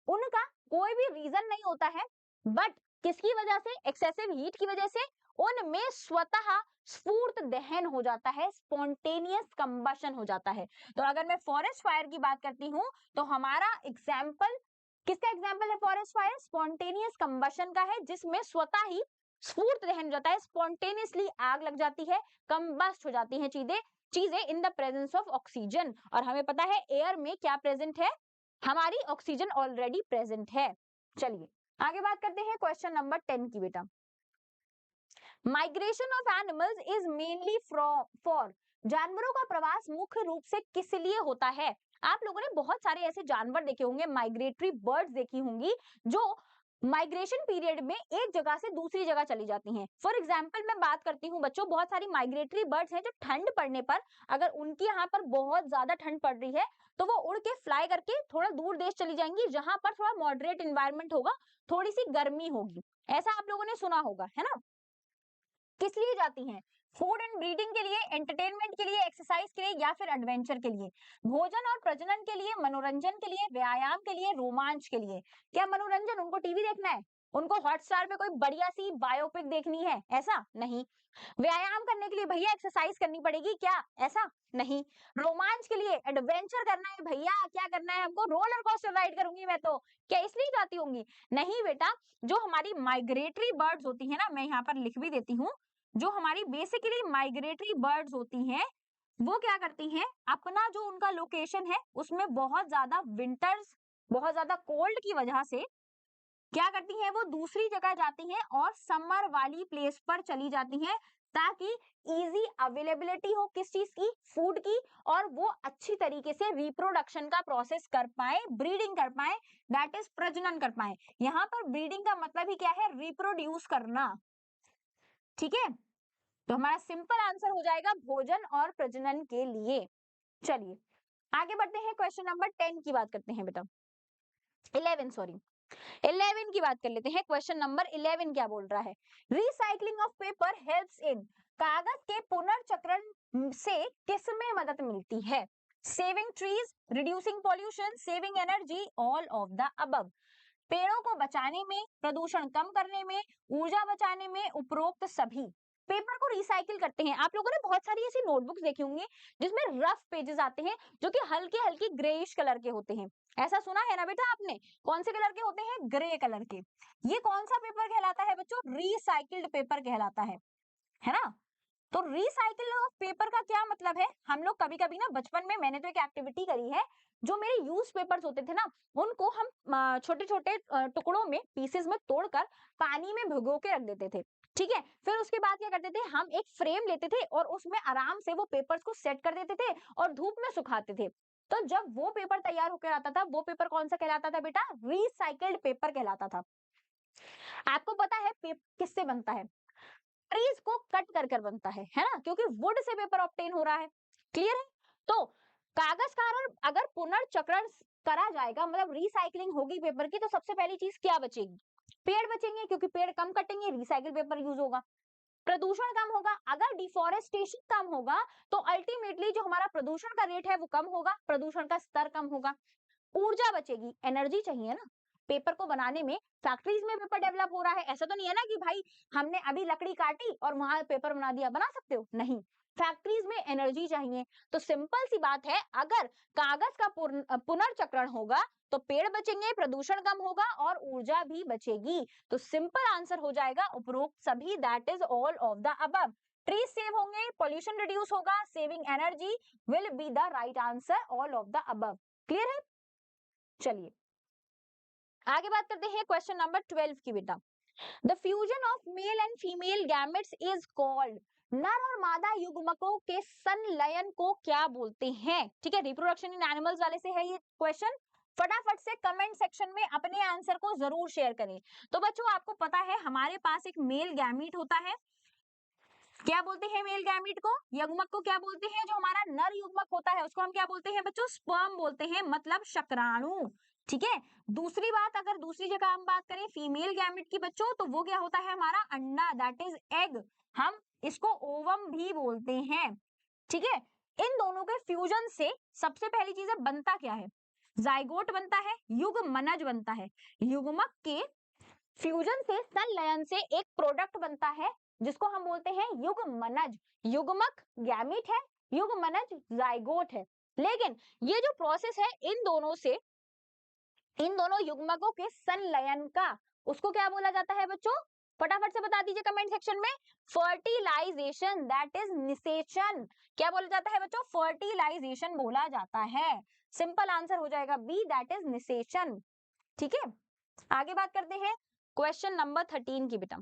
उनका कोई भी रीजन नहीं होता है, बट किसकी वजह से? एक्सेसिव हीट की वजह से उनमें स्वतः स्फूर्त दहन हो जाता है, स्पॉन्टेनियस कंबशन हो जाता है। तो अगर मैं फॉरेस्ट फायर की बात करती हूँ तो हमारा एग्जाम्पल किसका एग्जाम्पल है? फॉरेस्ट फायर स्पॉन्टेनियस कंबशन का है, जिसमें स्वतः ही स्फूर्त दहन हो जाता है, स्पॉन्टेनियसली आग लग जाती है, कंबस्ट हो जाती है चीजें चीजें in the presence of oxygen. और हमें पता है एयर में क्या प्रेजेंट है, हमारी ऑक्सीजन ऑलरेडी प्रेजेंट है। चलिए आगे बात करते हैं क्वेश्चन नंबर 10 की बेटा। Migration of animals is mainly for, जानवरों का प्रवास मुख्य रूप से किस लिए होता है? आप लोगों ने बहुत सारे ऐसे जानवर देखे होंगे, माइग्रेटरी बर्ड्स देखी होंगी जो माइग्रेशन पीरियड में एक जगह से दूसरी जगह चली जाती हैं। फॉर एग्जाम्पल मैं बात करती हूँ बच्चों, बहुत सारी माइग्रेटरी बर्ड्स हैं जो ठंड पड़ने पर, अगर उनके यहाँ पर बहुत ज्यादा ठंड पड़ रही है तो वो उड़ के फ्लाई करके थोड़ा दूर देश चली जाएंगी जहां पर थोड़ा मॉडरेट इन्वायरमेंट होगा, थोड़ी सी गर्मी होगी। ऐसा आप लोगों ने सुना होगा, है ना? किस लिए जाती हैं? फूड एंड ब्रीडिंग के लिए, एंटरटेनमेंट के लिए, एक्सरसाइज के लिए या फिर एडवेंचर के लिए? भोजन और प्रजनन के लिए, मनोरंजन के लिए, व्यायाम के लिए, रोमांच के लिए? क्या मनोरंजन, उनको टीवी देखना है, उनको हॉटस्टार पे कोई बढ़िया सी बायोपिक देखनी है, ऐसा नहीं। व्यायाम करने के लिए भैया एक्सरसाइज करनी पड़ेगी क्या, ऐसा नहीं। रोमांच के लिए एडवेंचर करना है भैया, क्या करना है हमको, रोलर कोस्टर राइड करूंगी मैं तो, क्या इसलिए जाती होंगी? नहीं बेटा, जो हमारी माइग्रेटरी बर्ड्स होती है ना, मैं यहाँ पर लिख भी देती हूँ, जो हमारी बेसिकली माइग्रेटरी बर्ड्स होती हैं वो क्या करती हैं, अपना जो उनका लोकेशन है उसमें बहुत ज्यादा विंटर्स, बहुत ज्यादा कोल्ड की वजह से क्या करती हैं, वो दूसरी जगह जाती हैं और समर वाली प्लेस पर चली जाती हैं ताकि इजी अवेलेबिलिटी हो किस चीज की, फूड की, और वो अच्छी तरीके से रिप्रोडक्शन का प्रोसेस कर पाए, ब्रीडिंग कर पाए, दैट इज प्रजनन कर पाए। यहाँ पर ब्रीडिंग का मतलब ही क्या है, रिप्रोड्यूस करना। ठीक है, तो हमारा सिंपल आंसर हो जाएगा भोजन और प्रजनन के लिए। चलिए आगे बढ़ते हैं, क्वेश्चन नंबर 10 की बात करते हैं बेटा, 11 सॉरी, 11 की बात कर लेते हैं। क्वेश्चन नंबर 11 क्या बोल रहा है? Recycling of paper helps in, कागज के पुनर्चक्रण से किस में मदद मिलती है? Saving trees, reducing pollution, saving energy, all of the above. पेड़ों को बचाने में, प्रदूषण कम करने में, ऊर्जा बचाने में, उपरोक्त सभी। पेपर को रिसाइकिल करते हैं। आप लोगों ने बहुत सारी ऐसी नोटबुक्स देखी होंगी जिसमें रफ पेजेस आते हैं जो कि हल्के हल्के ग्रेइश कलर के होते हैं। ऐसा सुना है ना बेटा आपने? कौन से कलर के होते हैं? ग्रे कलर के। ये कौन सा पेपर कहलाता है बच्चों? रिसाइकिल्ड पेपर कहलाता है ना? तो रिसाइकिल ऑफ पेपर का क्या मतलब है? हम लोग कभी कभी ना बचपन में, मैंने तो एक एक्टिविटी करी है, जो मेरे यूज पेपर्स होते थे ना उनको हम छोटे छोटे टुकड़ों में, पीसेस में तोड़कर पानी में भिगो के रख देते थे। ठीक है, फिर उसके बाद क्या करते थे, हम एक फ्रेम लेते थे और उसमें आराम से वो पेपर्स को सेट कर देते थे और धूप में सुखाते थे। तो जब वो पेपर तैयार होकर आता था, वो पेपर कौन सा कहलाता था बेटा? रिसाइकल्ड पेपर कहलाता था। आपको पता है पेपर किससे बनता है? ट्रीज को कट कर कर बनता है ना, क्योंकि वुड से पेपर ऑब्टेन हो रहा है। क्लियर है? तो कागज का अगर पुनर्चक्रण करा जाएगा, मतलब रिसाइकलिंग होगी पेपर की, तो सबसे पहली चीज क्या बचेगी? पेड़ बचेंगे, क्योंकि पेड़ कम कटेंगे, रिसाइकिल पेपर यूज होगा। प्रदूषण कम होगा, अगर डिफोरेस्टेशन कम होगा तो अल्टीमेटली जो हमारा प्रदूषण का रेट है वो कम होगा, प्रदूषण का स्तर कम होगा। ऊर्जा बचेगी, एनर्जी चाहिए ना पेपर को बनाने में। फैक्ट्रीज में पेपर डेवलप हो रहा है, ऐसा तो नहीं है ना कि भाई हमने अभी लकड़ी काटी और वहां पेपर बना दिया, बना सकते हो? नहीं, फैक्ट्रीज में एनर्जी चाहिए। तो सिंपल सी बात है, अगर कागज का पुनर्चक्रण होगा तो पेड़ बचेंगे, प्रदूषण कम होगा और ऊर्जा भी बचेगी। तो सिंपल आंसर हो जाएगा उपरोक्त सभी, that is all of the above. Trees save होंगे, पॉल्यूशन रिड्यूस होगा, saving energy will be the right answer, all of the above. Clear है? चलिए आगे बात करते हैं क्वेश्चन नंबर 12 की बेटा। The fusion of male and female gametes is called, नर और मादा युग्मकों के संलयन को क्या बोलते हैं? ठीक है, रिप्रोडक्शन इन एनिमल्स वाले से है ये क्वेश्चन। फटाफट से कमेंट सेक्शन में अपने आंसर को जरूर शेयर करें। तो बच्चों आपको पता है हमारे पास एक मेल गैमीट होता है, क्या बोलते हैं मेल गैमीट को? युग्मक को क्या बोलते हैं? जो हमारा नर युग्मक होता है उसको हम क्या बोलते हैं बच्चों? स्पर्म बोलते हैं, मतलब शुक्राणु। ठीक है, दूसरी बात, अगर दूसरी जगह हम बात करें फीमेल गैमेट की बच्चों, तो वो क्या होता है? हमारा अंडा, दैट इज एग। हम इसको ओवम भी बोलते हैं। ठीक है, इन दोनों के फ्यूजन से सबसे पहली चीज है, बनता क्या है? जाइगोट बनता है, युग्मनज बनता है। युग्मक के फ्यूजन से, संलयन से एक प्रोडक्ट बनता है जिसको हम बोलते हैं युग्मनज। युग्मक गैमीट है, युग्मनज जाइगोट है। लेकिन ये जो प्रोसेस है इन दोनों से, इन दोनों युग्मकों के संलयन का, उसको क्या बोला जाता है बच्चों? फटाफट से बता दीजिए कमेंट सेक्शन में। फर्टिलाइजेशन, दैट इज निषेचन। क्या बोला जाता है बच्चों? फर्टिलाइजेशन बोला जाता है। सिंपल आंसर हो जाएगा बी, दैट इज निषेचन। ठीक है, आगे बात करते हैं क्वेश्चन नंबर 13 की बेटा।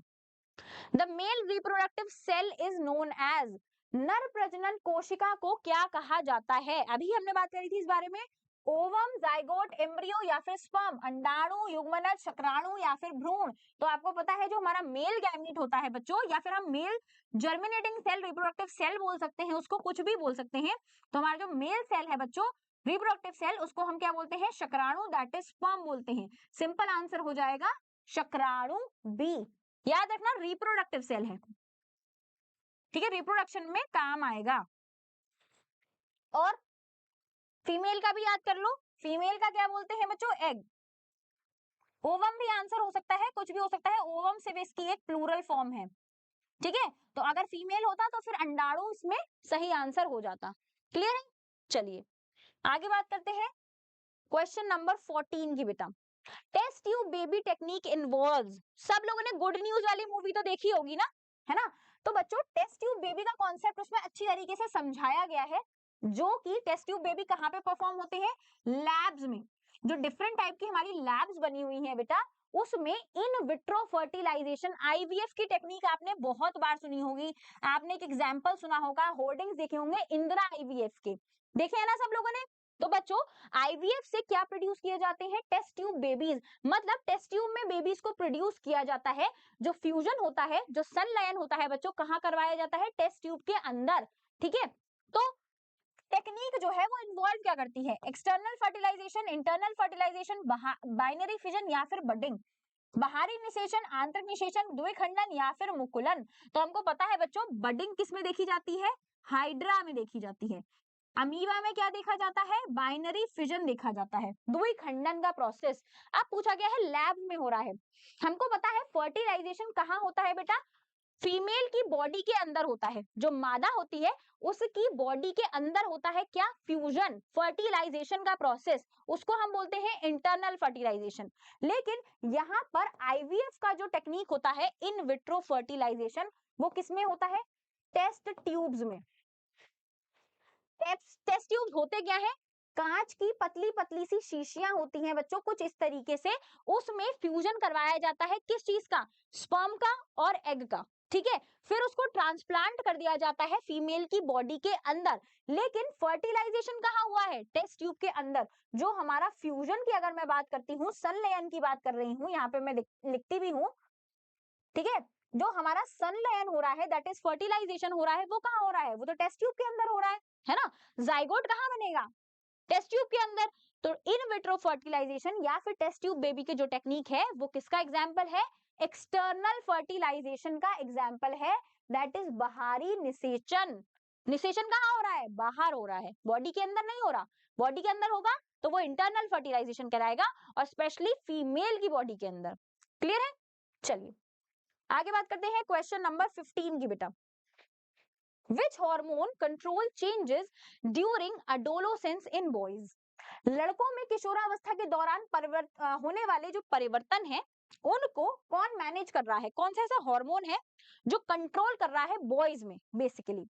The male reproductive cell is known as, नर प्रजनन कोशिका को क्या कहा जाता है? अभी हमने बात करी थी इस बारे में। ओवम, जाइगोट, एम्ब्रियो या फिर स्पर्म, अंडाणु, युग्मनज, शुक्राणु या फिर भ्रूण। तो आपको पता है जो हमारा मेल गैमीट होता है बच्चों, या फिर हम male germinating cell, reproductive cell बोल सकते हैं, उसको कुछ भी बोल सकते हैं। तो हमारा जो मेल सेल है बच्चों, रिप्रोडक्टिव सेल, उसको हम क्या बोलते हैं? शुक्राणु, दैट इज स्पर्म बोलते हैं। सिंपल आंसर हो जाएगा शुक्राणु बी। याद रखना रिप्रोडक्टिव सेल है, ठीक है, रिप्रोडक्शन में काम आएगा। और फीमेल का भी याद कर लो, फीमेल का क्या बोलते हैं बच्चों? एग। ओवम भी आंसर हो सकता है, कुछ भी हो सकता है, ओवम सिर्फ इसकी एक प्लूरल फॉर्म है, ठीक है। तो अगर फीमेल होता तो फिर अंडाणु इसमें सही आंसर हो जाता। क्लियर है? चलिए आगे बात करते हैं क्वेश्चन नंबर 14 की बेटा। Test tube baby technique involves, सब लोगों ने गुड न्यूज वाली मूवी तो देखी होगी ना, है ना? तो बच्चों टेस्ट ट्यूब बेबी का कॉन्सेप्ट उसमें अच्छी तरीके से समझाया गया है, जो कि टेस्ट ट्यूब बेबी कहाँ पे परफॉर्म होते हैं? लैब्स में। जो डिफरेंट टाइप की हमारी लैब्स बनी हुई हैं बेटा, उसमें इन विट्रो फर्टिलाइजेशन, आईवीएफ की टेक्निक आपने बहुत बार सुनी होगी। आपने एक एग्जांपल सुना होगा, होर्डिंग्स देखे होंगे इंदिरा आईवीएफ के, देखे हैं ना सब लोगों ने? तो बच्चों आईवीएफ से क्या प्रोड्यूस किए जाते हैं? टेस्ट ट्यूब बेबीज, मतलब टेस्ट ट्यूब में बेबीज को प्रोड्यूस किया जाता है। जो फ्यूजन होता है, जो संलयन होता है बच्चों, कहाँ करवाया जाता है? टेस्ट ट्यूब के अंदर, ठीक है। तो टेक्निक जो है वो इन्वॉल्व क्या करती है? External fertilisation, internal fertilisation, binary fission या फिर बडिंग, बाहरी निषेचन, आंतरिक निषेचन, द्विखंडन या फिर मुकुलन। तो हमको पता है बच्चों बडिंग किस में देखी जाती है? हाइड्रा में देखी जाती है। अमीबा में क्या देखा जाता है? बाइनरी फिजन देखा जाता है, द्विखंडन का प्रोसेस। अब पूछा गया है लैब में हो रहा है। हमको पता है फर्टिलाइजेशन कहाँ होता है बेटा? फीमेल की बॉडी के अंदर होता है, जो मादा होती है उसकी बॉडी के अंदर होता है क्या? फ्यूजन, फर्टिलाइजेशन का प्रोसेस, उसको हम बोलते हैं इंटरनल फर्टिलाइजेशन। लेकिन यहाँ पर आईवीएफ का जो टेक्निक होता है, इन विट्रो फर्टिलाइजेशन, वो किसमें होता है? टेस्ट ट्यूब्स में। टेस्ट ट्यूब्स होते क्या है? कांच की पतली पतली सी शीशियां होती हैं बच्चों, कुछ इस तरीके से, उसमें फ्यूजन करवाया जाता है किस चीज का? स्पर्म का और एग का, ठीक है। फिर उसको ट्रांसप्लांट कर दिया जाता है फीमेल की बॉडी के अंदर। लेकिन फर्टिलाइजेशन कहाँ हुआ है? टेस्ट ट्यूब के अंदर। जो हमारा फ्यूजन की अगर मैं बात करती हूँ, संलयन की बात कर रही हूँ, यहाँ पे मैं लिखती भी हूँ, ठीक है। जो हमारा संलयन हो रहा है, दैट इज फर्टिलाइजेशन हो रहा है, वो कहाँ हो रहा है? वो तो टेस्ट ट्यूब के अंदर हो रहा है ना? जाइगोट कहाँ बनेगा? टेस्ट ट्यूब के अंदर। तो इन विट्रो फर्टिलाइजेशन या फिर टेस्ट ट्यूब बेबी की जो टेक्निक है, वो किसका एग्जाम्पल है? एक्सटर्नल फर्टिलाइजेशन का एग्जाम्पल है, दैट इज बाहरी निषेचन। निषेचन कहाँ हो रहा है? बाहर हो रहा है, बॉडी के अंदर नहीं हो रहा। बॉडी के अंदर होगा तो वो इंटरनल फर्टिलाइजेशन कराएगा, और स्पेशली फीमेल की बॉडी के अंदर। क्लियर है? चलिए आगे बात करते हैं क्वेश्चन नंबर 15 की बेटा। Which hormone control changes during adolescence in boys, लड़कों में किशोरावस्था के दौरान होने वाले जो परिवर्तन है, उनको कौन मैनेज कर रहा है? कौन सा ऐसा हार्मोन है जो कंट्रोल कर रहा है बॉयज में? Basically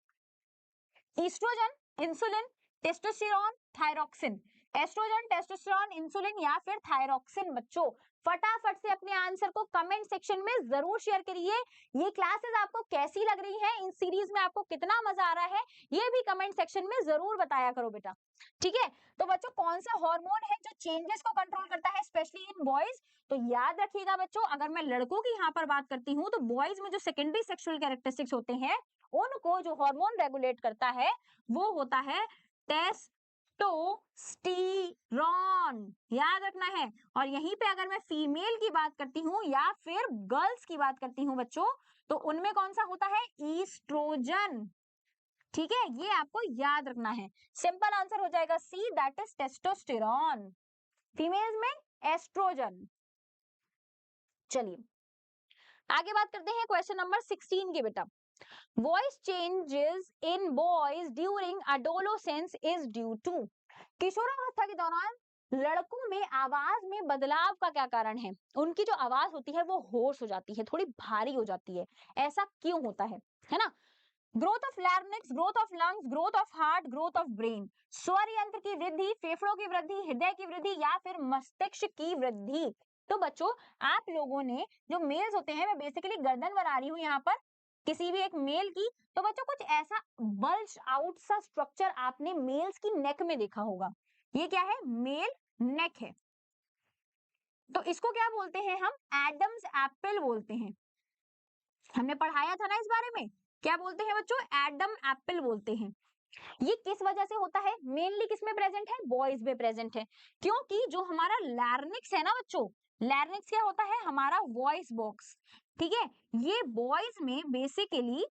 oestrogen, insulin, testosterone, thyroxine. Oestrogen, testosterone, insulin या फिर थायरोक्सिन। बच्चों फटाफट से अपने आंसर को कमेंट सेक्शन में जरूर शेयर करिए। ये क्लासेस आपको कैसी लग रही हैं, इन सीरीज में आपको कितना मजा आ रहा है, ये भी कमेंट सेक्शन में जरूर बताया करो बेटा, ठीक है। तो बच्चों कौन सा हार्मोन है जो चेंजेस को कंट्रोल करता है स्पेशली इन बॉयज? तो याद रखिएगा बच्चों, अगर मैं लड़कों की यहाँ पर बात करती हूँ, तो बॉयज में जो सेकेंडरी सेक्सुअल कैरेक्टरिस्टिक्स होते हैं, उनको जो हार्मोन रेगुलेट करता है वो होता है टेस्टोस्टेरॉन। याद रखना है। और यहीं पे अगर मैं फीमेल की बात करती हूँ या फिर गर्ल्स की बात करती हूँ बच्चों, तो उनमें कौन सा होता है? ईस्ट्रोजन, ठीक है। ये आपको याद रखना है। सिंपल आंसर हो जाएगा सी, दैट इज टेस्टोस्टेरॉन। फीमेल्स में एस्ट्रोजन। चलिए आगे बात करते हैं क्वेश्चन नंबर 16 के बेटा। Voice changes in boys during adolescence is due to, किशोरावस्था के दौरान लड़कों में आवाज में बदलाव का क्या कारण है? उनकी जो आवाज होती है वो होर्स हो जाती है, थोड़ी भारी हो जाती है, ऐसा क्यों होता है ना? Growth of larynx, growth of lungs, growth of heart, growth of brain, स्वर यंत्र की वृद्धि, फेफड़ों की वृद्धि, हृदय की वृद्धि या फिर मस्तिष्क की वृद्धि। तो बच्चों आप लोगों ने जो मेल्स होते हैं, मैं बेसिकली गर्दन बना रही हूँ यहाँ पर किसी भी एक मेल की, तो बच्चों कुछ ऐसा बल्ज आउट सा स्ट्रक्चर आपने मेल्स की नेक में देखा होगा। ये क्या है? मेल नेक है। तो इसको क्या बोलते हैं हम? एडम्स एप्पल बोलते हैं। हमने पढ़ाया था ना इस बारे में। क्या बोलते हैं बच्चों? एडम एप्पल बोलते हैं। ये किस वजह से होता है? मेनली किस में प्रेजेंट है? बॉयज में प्रेजेंट है। क्योंकि जो हमारा लैरिंक्स है ना बच्चों, लैरिंक्स क्या होता है? हमारा वॉइस बॉक्स, ठीक है। ये बॉयज में बेसिकली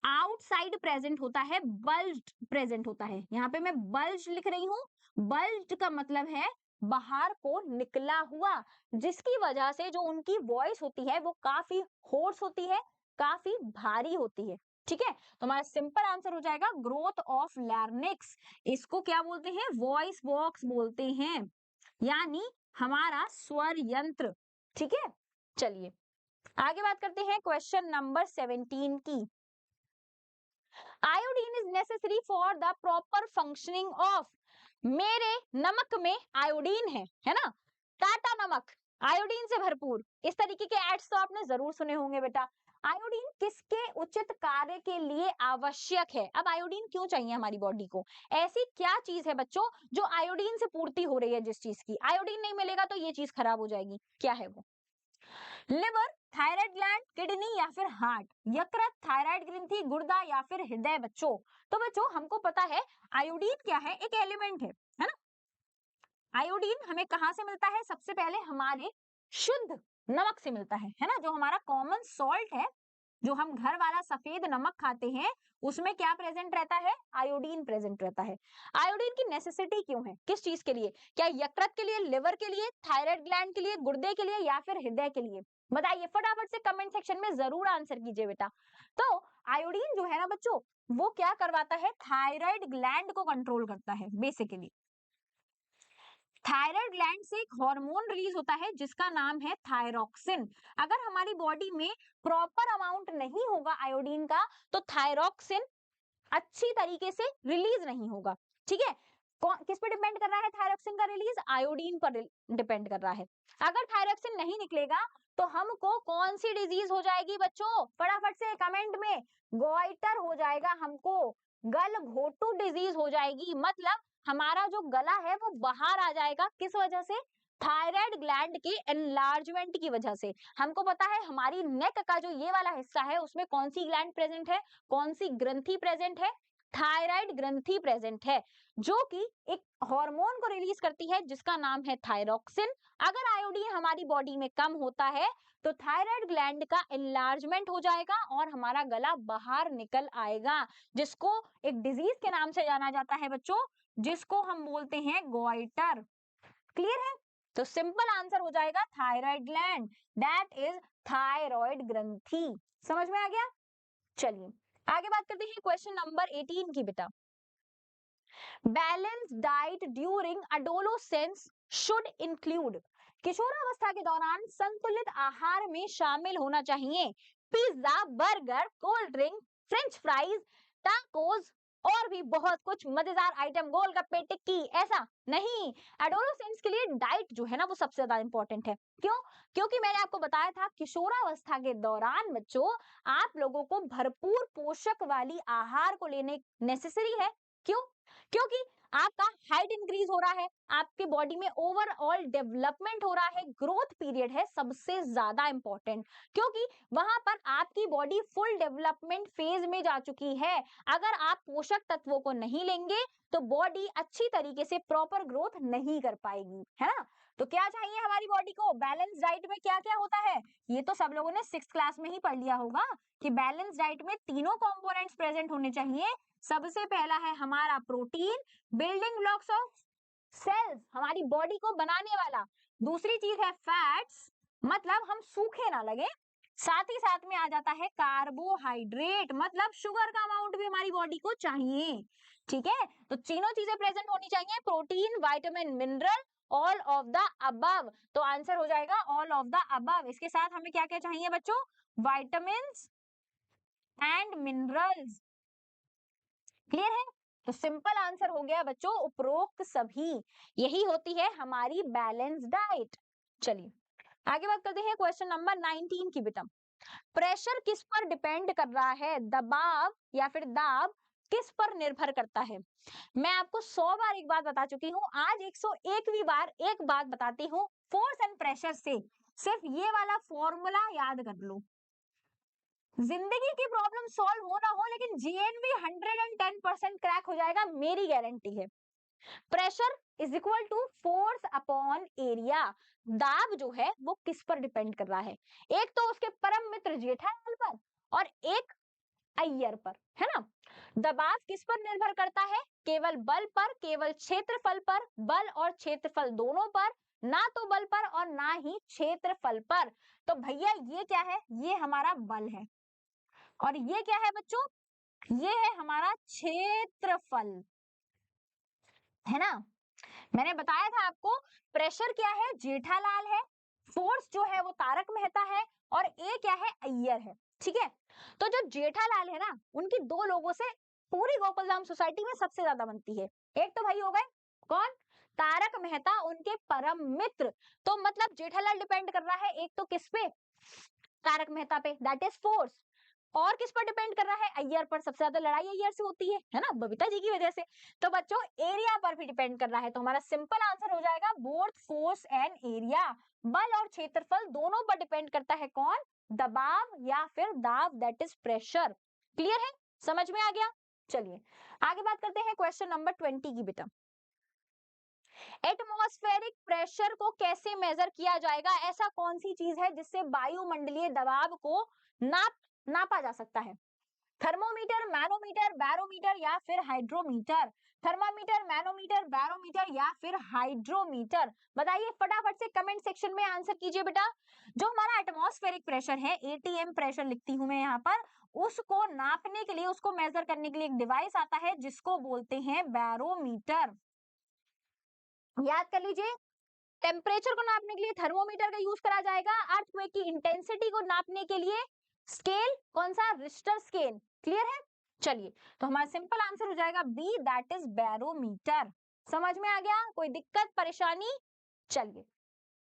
आउटसाइड प्रेजेंट होता है, बल्ज्ड प्रेजेंट होता है। यहाँ पे मैं बल्ज लिख रही हूँ। बल्ज्ड का मतलब है बाहर को निकला हुआ, जिसकी वजह से जो उनकी वॉइस होती है वो काफी होर्स होती है, काफी भारी होती है, ठीक है। तो हमारा सिंपल आंसर हो जाएगा ग्रोथ ऑफ लैरिंक्स। इसको क्या बोलते हैं? वॉइस बॉक्स बोलते हैं, यानी हमारा स्वर यंत्र, ठीक है। चलिए आगे बात करते हैं क्वेश्चन नंबर 17 की। Iodine is necessary for the proper functioning of. मेरे नमक में आयोडीन है ना, टाटा नमक आयोडीन से भरपूर। इस तरीके के एड्स तो आपने जरूर सुने होंगे बेटा। आयोडीन किसके उचित कार्य के लिए आवश्यक है? अब आयोडीन क्यों चाहिए हमारी बॉडी को? ऐसी क्या चीज है बच्चों जो आयोडीन से पूर्ति हो रही है? जिस चीज की आयोडीन नहीं मिलेगा तो ये चीज खराब हो जाएगी, क्या है वो? लिवर, थायराइड ग्लैंड, किडनी या फिर हार्ट, यकृत, थायराइड ग्रंथि, गुर्दा या फिर हृदय बच्चों। तो बच्चों हमको पता है आयोडीन क्या है? एक एलिमेंट है ना। आयोडीन हमें कहां से मिलता है? सबसे पहले हमारे शुद्ध नमक से मिलता है ना। जो हमारा कॉमन सॉल्ट है, जो हम घर वाला सफेद नमक खाते हैं, उसमें क्या प्रेजेंट रहता है? आयोडीन प्रेजेंट रहता है। आयोडीन की नेसेसिटी क्यों है? किस चीज के लिए? क्या यकृत के लिए, लिवर के लिए, थायराइड ग्लैंड के लिए, गुर्दे के लिए या फिर हृदय के लिए? बताइए फटाफट से कमेंट सेक्शन में जरूर आंसर कीजिए बेटा। तो आयोडीन जो है ना बच्चों, वो क्या करवाता है? थायराइड ग्लैंड को कंट्रोल करता है बेसिकली। थायराइड ग्लैंड से एक हार्मोन रिलीज होता है जिसका नाम है थायरॉक्सिन। अगर हमारी बॉडी में प्रॉपर अमाउंट नहीं होगा आयोडीन का, तो थायरॉक्सिन अच्छी तरीके से रिलीज नहीं होगा, ठीक है। किस पे डिपेंड कर रहा है थायरॉक्सिन का रिलीज? आयोडीन पर डिपेंड कर रहा है। अगर थायरॉक्सिन नहीं निकलेगा तो हमको कौन सी डिजीज हो जाएगी बच्चों? फटाफट से कमेंट में। गोइटर हो जाएगा हमको, गल घोटू डिजीज हो जाएगी। मतलब हमारा जो गला है वो बाहर आ जाएगा। किस वजह से? थायराइड ग्लैंड के एनलार्जमेंट की वजह से। हमको पता है हमारी नेक का जो ये वाला हिस्सा है उसमें कौन सी ग्लैंड प्रेजेंट है, कौन सी ग्रंथि प्रेजेंट है? थायराइड ग्रंथि प्रेजेंट है, जो कि एक हार्मोन को रिलीज करती है जिसका नाम है थायरॉक्सिन। अगर आयोडीन हमारी बॉडी में कम होता है तो थायराइड ग्लैंड का एनलार्जमेंट हो जाएगा और हमारा गला बाहर निकल आएगा, जिसको एक डिजीज के नाम से जाना जाता है बच्चों, जिसको हम बोलते हैं गोइटर। क्लियर है? तो सिंपल आंसर हो जाएगा thyroid gland, that is thyroid ग्रंथि। समझ में आ गया? चलिए आगे बात करते हैं क्वेश्चन नंबर 18 की बेटा। Balance diet during adolescence should include. किशोरावस्था के दौरान संतुलित आहार में शामिल होना चाहिए pizza, burger, cold drink, french fries, tacos और भी बहुत कुछ मजेदार आइटम, गोलगप्पे, टिक्की, ऐसा नहीं। एडोलोसेंस के लिए डाइट जो है ना वो सबसे ज्यादा इंपॉर्टेंट है। क्यों? क्योंकि मैंने आपको बताया था किशोरावस्था के दौरान बच्चों आप लोगों को भरपूर पोषक वाली आहार को लेने नेसेसरी है। क्यों? क्योंकि आपका हाइट इंक्रीज हो रहा है, आपके बॉडी में ओवरऑल डेवलपमेंट हो रहा है, ग्रोथ पीरियड है सबसे ज्यादा इंपॉर्टेंट, क्योंकि वहां पर आपकी बॉडी फुल डेवलपमेंट फेज में जा चुकी है। अगर आप पोषक तत्वों को नहीं लेंगे तो बॉडी अच्छी तरीके से प्रॉपर ग्रोथ नहीं कर पाएगी, है ना। तो क्या चाहिए हमारी बॉडी को? बैलेंस डाइट में क्या क्या होता है? ये तो सब लोगों ने 6th क्लास में ही पढ़ लिया होगा कि बैलेंस डाइट में तीनों कंपोनेंट्स प्रेजेंट होने चाहिए। सबसे पहला है हमारा protein, building blocks of cells, हमारी बॉडी को बनाने वाला। दूसरी चीज है फैट्स, मतलब हम सूखे ना लगे। साथ ही साथ में आ जाता है कार्बोहाइड्रेट, मतलब शुगर का अमाउंट भी हमारी बॉडी को चाहिए, ठीक है। तो तीनों चीजें प्रेजेंट होनी चाहिए, protein, vitamin, mineral, all of the above. तो आंसर हो जाएगा ऑल ऑफ द अबव। इसके साथ हमें क्या क्या चाहिए बच्चों? Vitamin and minerals. क्लियर है? तो सिंपल आंसर हो गया बच्चों उपरोक्त सभी। यही होती है हमारी बैलेंस डाइट। चलिए आगे बात करते हैं क्वेश्चन नंबर 19 की बेटा। प्रेशर किस पर डिपेंड कर रहा है? दबाव या फिर दाब किस पर निर्भर करता है? मैं आपको 100 बार एक बात बता चुकी हूँ, आज 101वीं बार एक बात बताती हूँ। फोर्स एंड प्रेशर से सिर्फ ये वाला फॉर्मूला याद कर लो। जिंदगी की प्रॉब्लम सॉल्व हो ना हो, लेकिन जीएनवी 110% क्रैक हो जाएगा, मेरी गारंटी है। Pressure is equal to force upon area. दाब जो है वो किस पर डिपेंड कर रहा है? एक तो उसके परम मित्र जेठालाल पर और एक अय्यर पर, है ना। दबाव किस पर निर्भर करता है? केवल बल पर, केवल क्षेत्रफल पर। बल और क्षेत्रफल दोनों पर, ना तो बल पर और ना ही क्षेत्रफल पर। तो भैया ये क्या है? ये हमारा बल है और ये क्या है बच्चों? ये है हमारा क्षेत्रफल, है ना। मैंने बताया था आपको, प्रेशर क्या है? जेठालाल है, फोर्स जो है वो तारक मेहता है और ए क्या है? अय्यर है, ठीक है। तो जो जेठालाल है ना, उनकी दो लोगों से पूरी गोकुलधाम सोसाइटी में सबसे ज्यादा बनती है। एक तो भाई हो गए कौन? तारक मेहता, उनके परम मित्र। तो मतलब जेठालाल डिपेंड कर रहा है एक तो किस पे? तारक मेहता पे, दैट इज फोर्स। और किस पर डिपेंड कर रहा है? अय्यर पर। सबसे ज्यादा लड़ाई अय्यर से होती है ना, बबीता जी की वजह से। तो बच्चों एरिया पर भी डिपेंड कर रहा है, तो हमारा सिंपल आंसर हो जाएगा बोथ फोर्स एंड एरिया। बल और क्षेत्रफल दोनों पर डिपेंड करता है कौन? दबाव या फिर दाब, दैट इज प्रेशर। क्लियर है? समझ में आ गया? चलिए आगे बात करते हैं क्वेश्चन नंबर 20 की बेटा। एटमॉस्फेरिक प्रेशर को कैसे मेजर किया जाएगा? ऐसा कौन सी चीज है जिससे वायुमंडलीय दबाव को नापा जा सकता है? थर्मोमीटर, मैनोमीटर, बैरोमीटर या फिर हाइड्रोमीटर? थर्मामीटर, मैनोमीटर, बैरोमीटर या फिर हाइड्रोमीटर? बताइए फटाफट से कमेंट सेक्शन में आंसर कीजिए बेटा। जो हमारा एटमॉस्फेरिक प्रेशर है, एटीएम प्रेशर लिखती हूं मैं यहाँ पर, उसको नापने के लिए, उसको मेजर करने के लिए एक डिवाइस आता है जिसको बोलते हैं बैरोमीटर। याद कर लीजिए, टेम्परेचर को नापने के लिए थर्मोमीटर का यूज करा जाएगा। अर्थक्वेक की इंटेंसिटी को नापने के लिए स्केल कौन सा? Richter scale. क्लियर है? चलिए तो हमारा सिंपल आंसर हो जाएगा बी, दैट इज बैरोमीटर। समझ में आ गया? कोई दिक्कत परेशानी? चलिए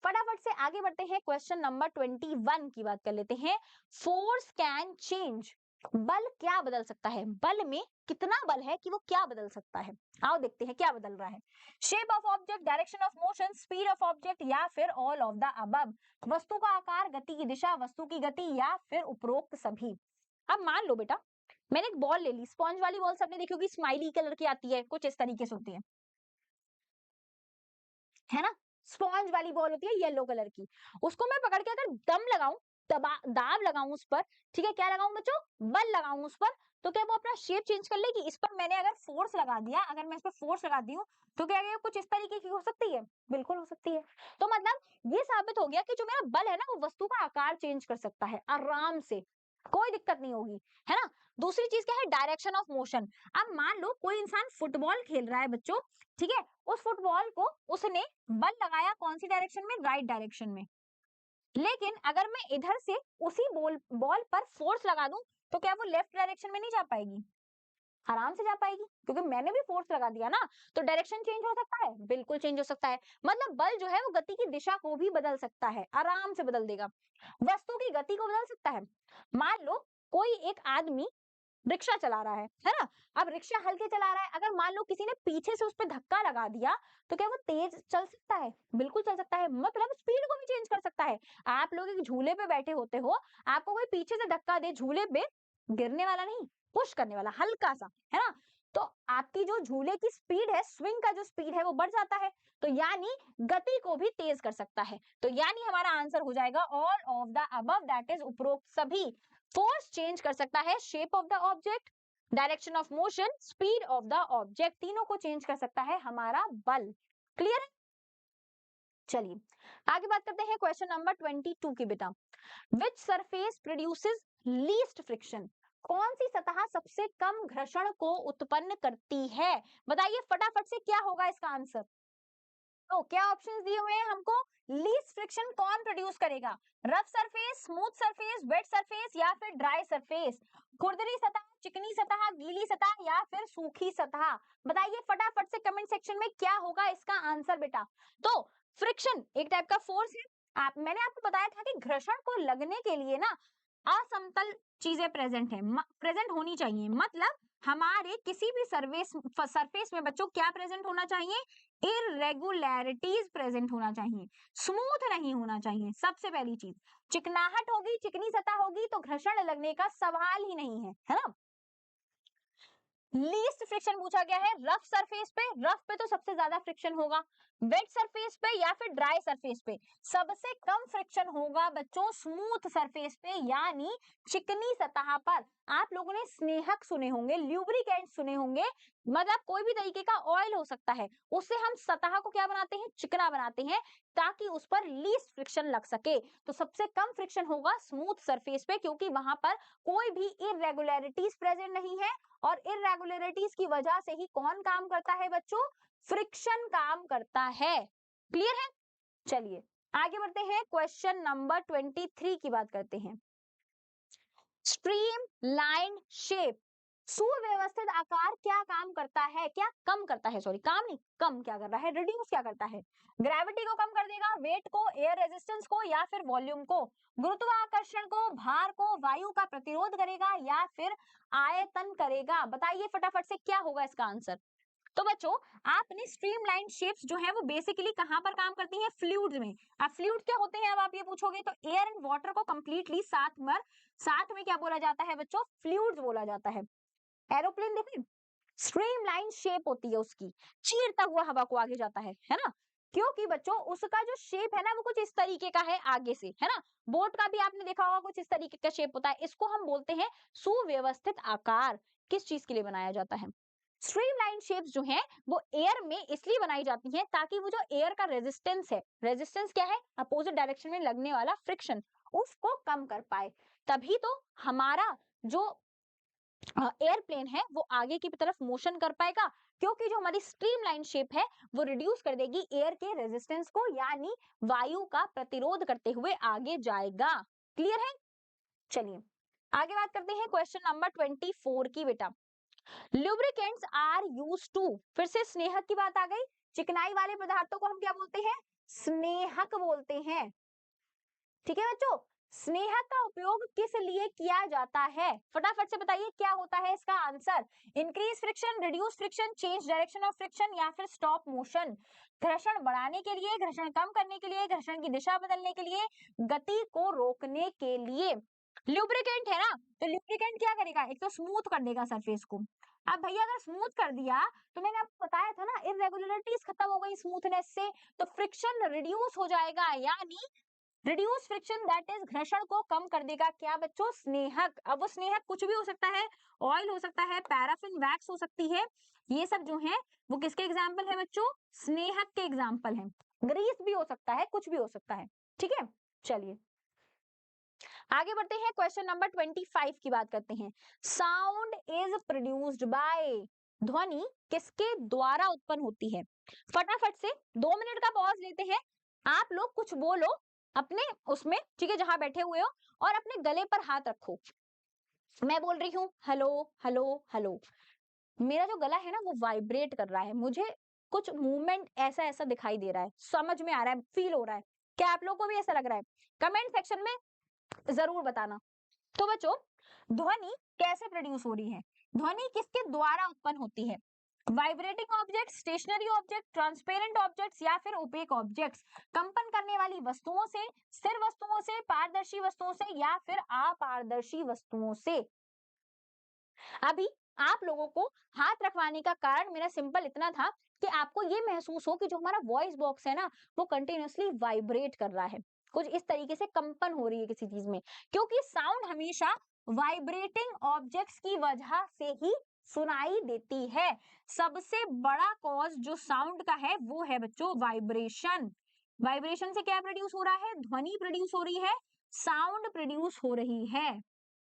फटाफट से आगे बढ़ते हैं, क्वेश्चन नंबर 21 की बात कर लेते हैं। Force can change. बल क्या बदल सकता है? बल में कितना बल है कि वो क्या बदल सकता है? आओ देखते हैं क्या बदल रहा है। Shape of object, direction of motion, speed of object या फिर ऑल ऑफ द अबव। वस्तु का आकार, गति की दिशा, वस्तु की गति या फिर उपरोक्त सभी। अब मान लो बेटा मैंने एक बॉल ले ली, स्पॉन्ज वाली बॉल सबने देखी होगी, स्माइली कलर की आती है, कुछ इस तरीके से होती है ना। स्पॉन्ज वाली बॉल होती है येलो कलर की। उसको मैं पकड़ के अगर दम लगाऊं, दाब लगाऊं उस पर, ठीक है, क्या लगाऊं बच्चों? बल लगाऊं उस पर, तो क्या वो अपना शेप चेंज कर लेगी? इस पर मैंने अगर फोर्स लगा दिया, अगर मैं इस पर फोर्स लगा दी हूं, तो क्या ये कुछ इस तरीके की हो सकती है? बिल्कुल हो सकती है। तो मतलब ये साबित हो गया कि जो मेरा बल है ना, वो वस्तु का आकार चेंज कर सकता है आराम से, कोई दिक्कत नहीं होगी, है ना। दूसरी चीज क्या है? Direction of motion. अब मान लो कोई इंसान फुटबॉल खेल रहा है बच्चों, ठीक है, उस फुटबॉल को उसने बल लगाया कौन सी डायरेक्शन में? राइट डायरेक्शन में। लेकिन अगर मैं इधर से उसी बॉल पर फोर्स लगा दूं, तो क्या वो लेफ्ट डायरेक्शन में नहीं जा पाएगी? आराम से जा पाएगी, क्योंकि मैंने भी फोर्स लगा दिया ना। तो डायरेक्शन चेंज हो सकता है, बिल्कुल चेंज हो सकता है। मतलब बल जो है वो गति की दिशा को भी बदल सकता है, आराम से बदल देगा। वस्तु की गति को बदल सकता है। मान लो कोई एक आदमी रिक्शा चला रहा है ना। अब रिक्शा हल्के चला रहा है, अगर मान लो किसी ने पीछे से उस पर धक्का लगा दिया, तो क्या वो तेज चल सकता है? बिल्कुल चल सकता है। मतलब स्पीड को भी चेंज कर सकता है। आप लोग एक झूले पे बैठे होते हो, आपको कोई पीछे से धक्का दे, झूले पे गिरने वाला नहीं, पुश करने वाला, हल्का सा, है ना। तो आपकी जो झूले की स्पीड है, स्विंग का जो स्पीड है वो बढ़ जाता है। तो यानी गति को भी तेज कर सकता है। तो यानी हमारा आंसर हो जाएगा all of the above, that is उपरोक्त सभी। फोर्स चेंज कर सकता है shape of the object, direction of motion, speed of the object, तीनों को चेंज कर सकता है हमारा बल। क्लियर है? चलिए आगे बात करते हैं क्वेश्चन नंबर 22 की बेटा। विच सरफेस प्रोड्यूसेस लीस्ट फ्रिक्शन। कौन सी सतह सबसे कम घर्षण को उत्पन्न करती है? बताइए फटाफट से क्या होगा इसका आंसर। तो क्या ऑप्शंस दिए हुए हैं हमको? लीस्ट फ्रिक्शन कौन प्रोड्यूस करेगा? Rough surface, smooth surface, wet surface या फिर ड्राई सरफेस? खुरदरी सतह, चिकनी सतह, गीली सतह या फिर सूखी सतह? बताइए फटाफट से कमेंट सेक्शन में क्या होगा इसका आंसर बेटा। तो फ्रिक्शन एक टाइप का फोर्स है। मैंने आपको बताया था कि घर्षण को लगने के लिए ना असमतल चीजें प्रेजेंट है, प्रेजेंट होनी चाहिए। मतलब हमारे किसी भी सरफेस में बच्चों क्या प्रेजेंट होना चाहिए, इरेगुलरिटीज प्रेजेंट होना चाहिए, स्मूथ नहीं होना चाहिए। सबसे पहली चीज, चिकनाहट होगी, चिकनी सतह होगी तो घर्षण लगने का सवाल ही नहीं है ना। लीस्ट फ्रिक्शन पूछा गया है रफ सरफेस पे, रफ पे तो सबसे ज्यादा फ्रिक्शन होगा, वेट सरफेस पे या फिर ड्राई सरफेस पे सबसे कम फ्रिक्शन होगा बच्चों स्मूथ सरफेस पे यानी चिकनी सतह पर। आप लोगों ने स्नेहक सुने होंगे, ल्यूब्रिकेंट सुने होंगे, मतलब कोई भी तरीके का ऑयल हो सकता है, उससे हम सतह को क्या बनाते हैं, चिकना बनाते हैं ताकि उस पर लीस्ट फ्रिक्शन लग सके। तो सबसे कम फ्रिक्शन होगा स्मूथ सरफेस पे क्योंकि वहां पर कोई भी इरेगुलरिटीज प्रेजेंट नहीं है और इरेगुलरिटीज की वजह से ही कौन काम करता है बच्चों, फ्रिक्शन काम करता है। क्लियर है। चलिए आगे बढ़ते हैं, क्वेश्चन नंबर 23 की बात करते हैं। स्ट्रीम लाइन शेप, सुव्यवस्थित आकार क्या काम करता है, क्या कम करता है, सॉरी काम नहीं, कम क्या कर रहा है, रिड्यूस क्या करता है, ग्रेविटी को कम कर देगा, वेट को, एयर रेजिस्टेंस को या फिर वॉल्यूम को, गुरुत्वाकर्षण को, भार को, वायु का प्रतिरोध करेगा या फिर आयतन करेगा। बताइए फटाफट से क्या होगा इसका आंसर। तो बच्चों आपने स्ट्रीमलाइन शेप्स जो है वो बेसिकली कहां पर काम करती हैं, फ्लूइड्स में। अब फ्लूइड क्या होते हैं अब आप ये पूछोगे, तो एयर एंड वाटर को कंप्लीटली साथ में क्या बोला जाता है बच्चों, फ्लूइड्स बोला जाता है। एरोप्लेन देखें, स्ट्रीमलाइन शेप होती है उसकी, चीरता हुआ हवा को आगे जाता है ना, क्योंकि बच्चों उसका जो शेप है ना वो कुछ इस तरीके का है आगे से, है ना। बोट का भी आपने देखा होगा कुछ इस तरीके का शेप होता है, इसको हम बोलते हैं सुव्यवस्थित आकार। किस चीज के लिए बनाया जाता है, स्ट्रीमलाइन शेप्स जो हैं वो एयर में इसलिए बनाई जाती हैं ताकि वो जो एयर का रेजिस्टेंस है, रेजिस्टेंस क्या है, अपोजिट डायरेक्शन में लगने वाला फ्रिक्शन, उसको कम कर पाए। तभी तो हमारा जो एयरप्लेन है वो आगे की तरफ मोशन कर पाएगा, क्योंकि जो हमारी स्ट्रीमलाइन शेप है वो रिड्यूस कर देगी एयर के रेजिस्टेंस को, यानी वायु का प्रतिरोध करते हुए आगे जाएगा। क्लियर है। चलिए आगे बात करते हैं क्वेश्चन नंबर 24 की बेटा। लुब्रिकेंट्स आर यूज टू, फिर से स्नेहक की बात आ गई, चिकनाई वाले पदार्थों को हम क्या बोलते हैं, स्नेहक बोलते हैं। ठीक है बच्चों, स्नेहक का उपयोग किस लिए किया जाता है, फटाफट से बताइए क्या होता है इसका answer. Increase friction, reduce friction, change direction of friction या फिर स्टॉप मोशन। घर्षण बढ़ाने के लिए, घर्षण कम करने के लिए, घर्षण की दिशा बदलने के लिए, गति को रोकने के लिए। लुब्रिकेंट है ना, तो लुब्रिकेंट क्या करेगा, एक तो स्मूथ कर देगा सरफेस को। अब भैया अगर स्मूथ कर दिया तो मैंने आपको बताया था ना इरेगुलरिटीज खत्म हो गई स्मूथनेस से, तो फ्रिक्शन रिड्यूस हो जाएगा, यानी रिड्यूस फ्रिक्शन दैट इज घर्षण को कम कर देगा क्या बच्चों, स्नेहक। अब वो स्नेहक कुछ भी हो सकता है, ऑयल हो सकता है, पैराफिन वैक्स हो सकती है, ये सब जो है वो किसके एग्जाम्पल है बच्चों, स्नेहक के एग्जाम्पल है। ग्रीस भी हो सकता है, कुछ भी हो सकता है। ठीक है चलिए आगे बढ़ते हैं, क्वेश्चन नंबर 25 की बात करते हैं। साउंड इज प्रोड्यूस्ड बाय, ध्वनि किसके द्वारा उत्पन्न होती है। फटाफट से 2 मिनट का पॉज लेते हैं, आप लोग कुछ बोलो अपने उसमें, ठीक है जहां बैठे हुए हो, और अपने गले पर हाथ रखो। मैं बोल रही हूँ हेलो हेलो हेलो, मेरा जो गला है ना वो वाइब्रेट कर रहा है, मुझे कुछ मूवमेंट ऐसा ऐसा दिखाई दे रहा है, समझ में आ रहा है, फील हो रहा है। क्या आप लोगों को भी ऐसा लग रहा है, कमेंट सेक्शन में जरूर बताना। तो बच्चों ध्वनि कैसे प्रोड्यूस हो रही है, ध्वनि किसके द्वारा उत्पन्न होती है, vibrating object, stationary object, transparent objects या फिर ओपेक ऑब्जेक्ट्स, कंपन करने वाली वस्तुओं से, स्थिर वस्तुओं से, पारदर्शी वस्तुओं से या फिर अपारदर्शी वस्तुओं से। अभी आप लोगों को हाथ रखवाने का कारण मेरा सिंपल इतना था कि आपको ये महसूस हो कि जो हमारा वॉइस बॉक्स है ना वो कंटिन्यूअसली वाइब्रेट कर रहा है, कुछ इस तरीके से कंपन हो रही है किसी चीज में, क्योंकि साउंड हमेशा वाइब्रेटिंग ऑब्जेक्ट्स की वजह से ही सुनाई देती है। सबसे बड़ा कॉज जो साउंड का है वो है बच्चों वाइब्रेशन। वाइब्रेशन से क्या प्रोड्यूस हो रहा है, ध्वनि प्रोड्यूस हो रही है, साउंड प्रोड्यूस हो रही है।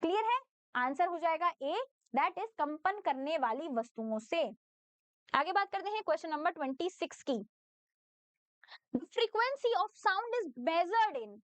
क्लियर है, आंसर हो जाएगा ए, दैट इज कंपन करने वाली वस्तुओं से। आगे बात करते हैं क्वेश्चन नंबर 26 की। Frequency of sound is measured in,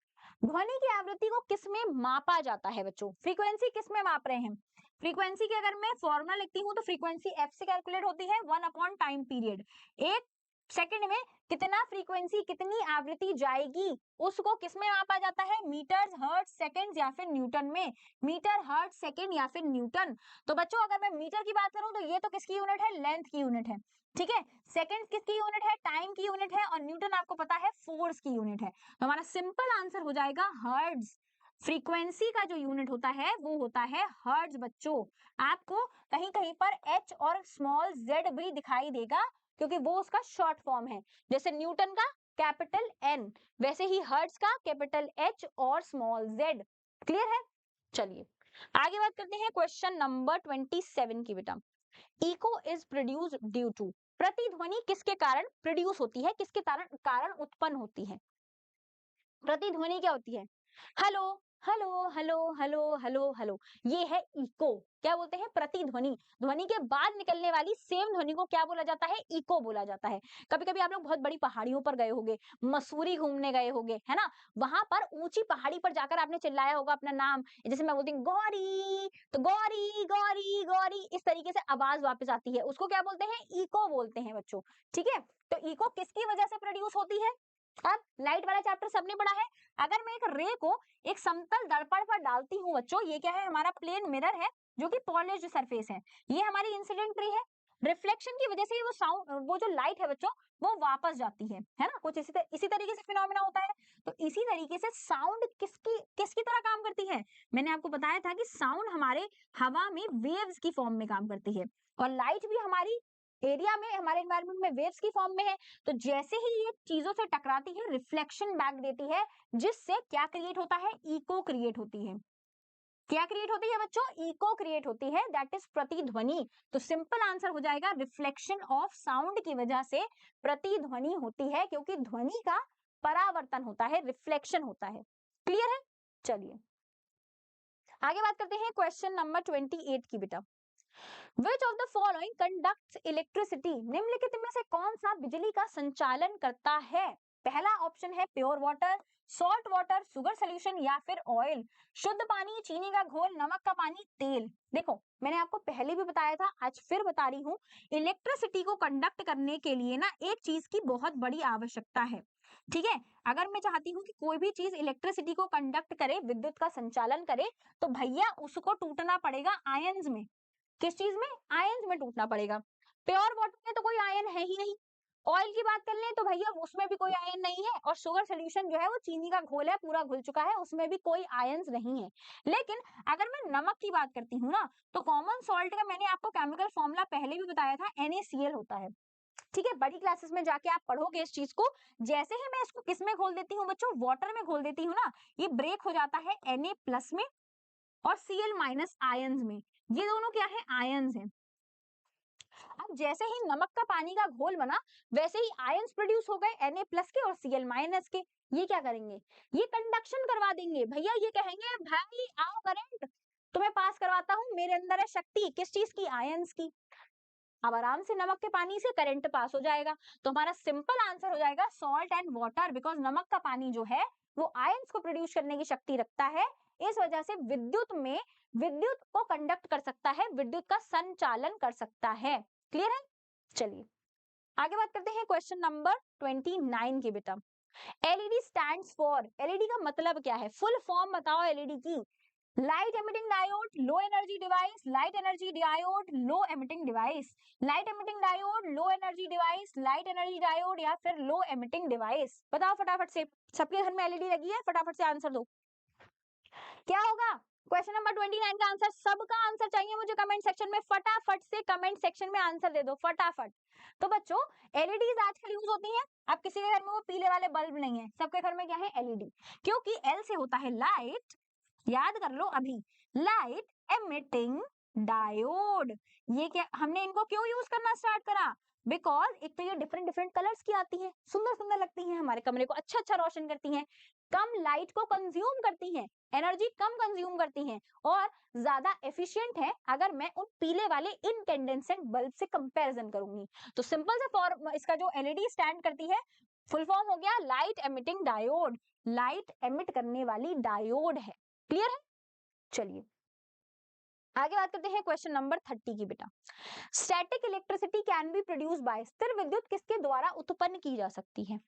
ध्वनि की आवृत्ति को किस में मापा जाता है बच्चों, फ्रीक्वेंसी किस में माप रहे हैं। फ्रीक्वेंसी की अगर मैं फॉर्मूला लिखती हूँ तो फ्रीक्वेंसी एफ से कैलकुलेट होती है 1 अपॉन टाइम पीरियड। एक सेकंड में कितना फ्रीक्वेंसी, कितनी आवृत्ति जाएगी, उसको किसमें मापा जाता है, मीटर्स, हर्ट्ज, सेकंड्स या फिर न्यूटन में, मीटर, हर्ट्ज, सेकंड या फिर न्यूटन। तो बच्चों अगर मैं मीटर की बात करूं तो ये तो किसकी यूनिट है, लेंथ की यूनिट है, ठीक है। सेकंड किसकी यूनिट है, टाइम की यूनिट है, और न्यूटन आपको पता है फोर्स की यूनिट है। तो हमारा सिंपल आंसर हो जाएगा हर्ट्ज। फ्रीक्वेंसी का जो यूनिट होता है वो होता है हर्ट्ज बच्चों। आपको कहीं कहीं पर एच और स्मॉल जेड भी दिखाई देगा क्योंकि वो उसका शॉर्ट फॉर्म है। जैसे न्यूटन का कैपिटल एन, वैसे ही हर्ट्ज का कैपिटल एच और स्मॉल जेड। क्लियर है। चलिए आगे बात करते हैं क्वेश्चन नंबर 27 की बेटा। Echo is produced due to, प्रतिध्वनि किसके कारण प्रोड्यूस होती है, किसके कारण कारण उत्पन्न होती है। प्रतिध्वनि क्या होती है, hello hello hello hello hello hello, ये है इको। क्या बोलते हैं, प्रतिध्वनि। ध्वनि के बाद निकलने वाली सेम ध्वनि को क्या बोला जाता है, इको बोला जाता है। कभी कभी आप लोग बहुत बड़ी पहाड़ियों पर गए होंगे, मसूरी घूमने गए होंगे, है ना, वहां पर ऊंची पहाड़ी पर जाकर आपने चिल्लाया होगा अपना नाम, जैसे मैं बोलती हूँ गौरी, तो गौरी गौरी गौरी, इस तरीके से आवाज वापस आती है, उसको क्या बोलते हैं, इको बोलते हैं बच्चों। ठीक है, तो इको किसकी वजह से प्रोड्यूस होती है। अब लाइट वाला चैप्टर सबने पढ़ा है। अगर मैं एक रे को एक समतल दर्पण पर डालती हूँ बच्चों, ये क्या है, हमारा प्लेन मिरर है जो कि पॉलिश्ड सरफेस है, ये हमारी इंसिडेंट रे है। रिफ्लेक्शन की वजह से वो साउंड, वो जो लाइट है बच्चों, वो वापस जाती है ना, कुछ इसी तरीके से फिनोमेना होता है। तो इसी तरीके से साउंड किसकी किसकी तरह काम करती है, मैंने आपको बताया था कि साउंड हमारे हवा में वेव्स की फॉर्म में काम करती है, और लाइट भी हमारी एरिया में, हमारे एनवायरमेंट में वेव्स की फॉर्म में है। तो जैसे ही ये चीजों से टकराती है, रिफ्लेक्शन बैक देती है, जिससे क्या क्रिएट होता है, इको क्रिएट होती है। क्या क्रिएट होती है बच्चों, इको क्रिएट होती है, दैट इज प्रतिध्वनि। तो सिंपल आंसर हो जाएगा रिफ्लेक्शन ऑफ साउंड की वजह से प्रतिध्वनि होती है, क्योंकि ध्वनि का परावर्तन होता है, रिफ्लेक्शन होता है। क्लियर है। चलिए आगे बात करते हैं क्वेश्चन नंबर 28 की बेटा। Which of the following conducts electricity? निम्नलिखित में से कौन सा बिजली का संचालन करता है। पहला ऑप्शन है pure water, salt water, sugar solution या फिर ऑयल। शुद्ध पानी, चीनी का घोल, नमक का पानी, तेल। देखो मैंने आपको पहले भी बताया था, आज फिर बता रही हूँ, इलेक्ट्रिसिटी को कंडक्ट करने के लिए ना एक चीज की बहुत बड़ी आवश्यकता है। ठीक है, अगर मैं चाहती हूँ कि कोई भी चीज इलेक्ट्रिसिटी को कंडक्ट करे, विद्युत का संचालन करे, तो भैया उसको टूटना पड़ेगा आयंस में। किस चीज में, आयंस में टूटना पड़ेगा। प्योर वाटर में तो कोई आयन है ही नहीं। ऑयल की बात कर लें तो भैया उसमें भी कोई आयन नहीं है, और शुगर सोल्यूशन जो है वो चीनी का घोल है, पूरा घुल चुका है, उसमें भी कोई आयंस नहीं है। लेकिन अगर मैं नमक की बात करती हूँ ना, तो कॉमन सॉल्ट का मैंने आपको केमिकल फॉर्मूला पहले भी बताया था, NaCl होता है। ठीक है, बड़ी क्लासेस में जाके आप पढ़ोगे इस चीज को। जैसे ही मैं इसको किस में घोल देती हूँ बच्चों, वाटर में घोल देती हूँ ना, ये ब्रेक हो जाता है Na+ में और Cl- आयंस में। ये दोनों क्या है, आयंस हैं। अब जैसे ही नमक का पानी का घोल बना, वैसे ही आयंस प्रोड्यूस हो गए Na+ के और Cl- के। ये क्या करेंगे, ये कंडक्शन करवा देंगे भैया, ये कहेंगे भाई आओ करंट तुम्हें पास करवाता हूं, मेरे अंदर है शक्ति, किस चीज की, आयंस की। अब आराम से नमक के पानी से करंट पास हो जाएगा। तो हमारा सिंपल आंसर हो जाएगा सॉल्ट एंड वाटर, बिकॉज नमक का पानी जो है वो आयंस को प्रोड्यूस करने की शक्ति रखता है। इस वजह से विद्युत में, विद्युत को कंडक्ट कर सकता है, विद्युत का संचालन कर सकता है। क्लियर है। चलिए आगे बात करते हैं क्वेश्चन नंबर 29 की बेटा। एलईडी स्टैंड्स फॉर, एलईडी का मतलब क्या है, फुल फॉर्म बताओ एलईडी की। Light emitting diode, low energy device, light energy diode, low emitting device. Light emitting diode, low energy device, light energy diode या फिर लो एमिटिंग डिवाइस। बताओ फटाफट से, सबके घर में एलईडी लगी है, फटाफट से आंसर दो। क्या होगा क्वेश्चन नंबर 29 का आंसर, सबका आंसर चाहिए मुझे कमेंट सेक्शन में, फटाफट से कमेंट सेक्शन में आंसर दे दो फटाफट। तो बच्चों एलईडीज आजकल यूज होती हैं। अब किसी के घर में वो पीले वाले बल्ब नहीं है, सबके घर में क्या है, एलईडी। क्योंकि एल से होता है लाइट, याद कर लो अभी, लाइट एमिटिंग डायोड। ये क्या, हमने इनको क्यों यूज करना स्टार्ट करा, बिकॉज एक तो ये डिफरेंट डिफरेंट कलर्स की आती है, सुंदर सुंदर लगती हैं, हमारे कमरे को अच्छा अच्छा रोशन करती हैं, कम लाइट को कंज्यूम करती हैं, एनर्जी कम कंज्यूम करती हैं, और ज्यादा एफिशिएंट है अगर मैं उन पीले वाले इनकैंडेसेंट बल्ब से कंपैरिजन करूंगी। तो सिंपल सा फॉर्म, इसका जो एलईडी स्टैंड करती है, फुल फॉर्म हो गया light emitting diode, light emit करने वाली डायोड है। क्लियर है। चलिए आगे बात करते हैं क्वेश्चन नंबर 30 की बेटा। Static electricity can be produce by, स्थिर विद्युत किसके द्वारा उत्पन्न की जा सकती है?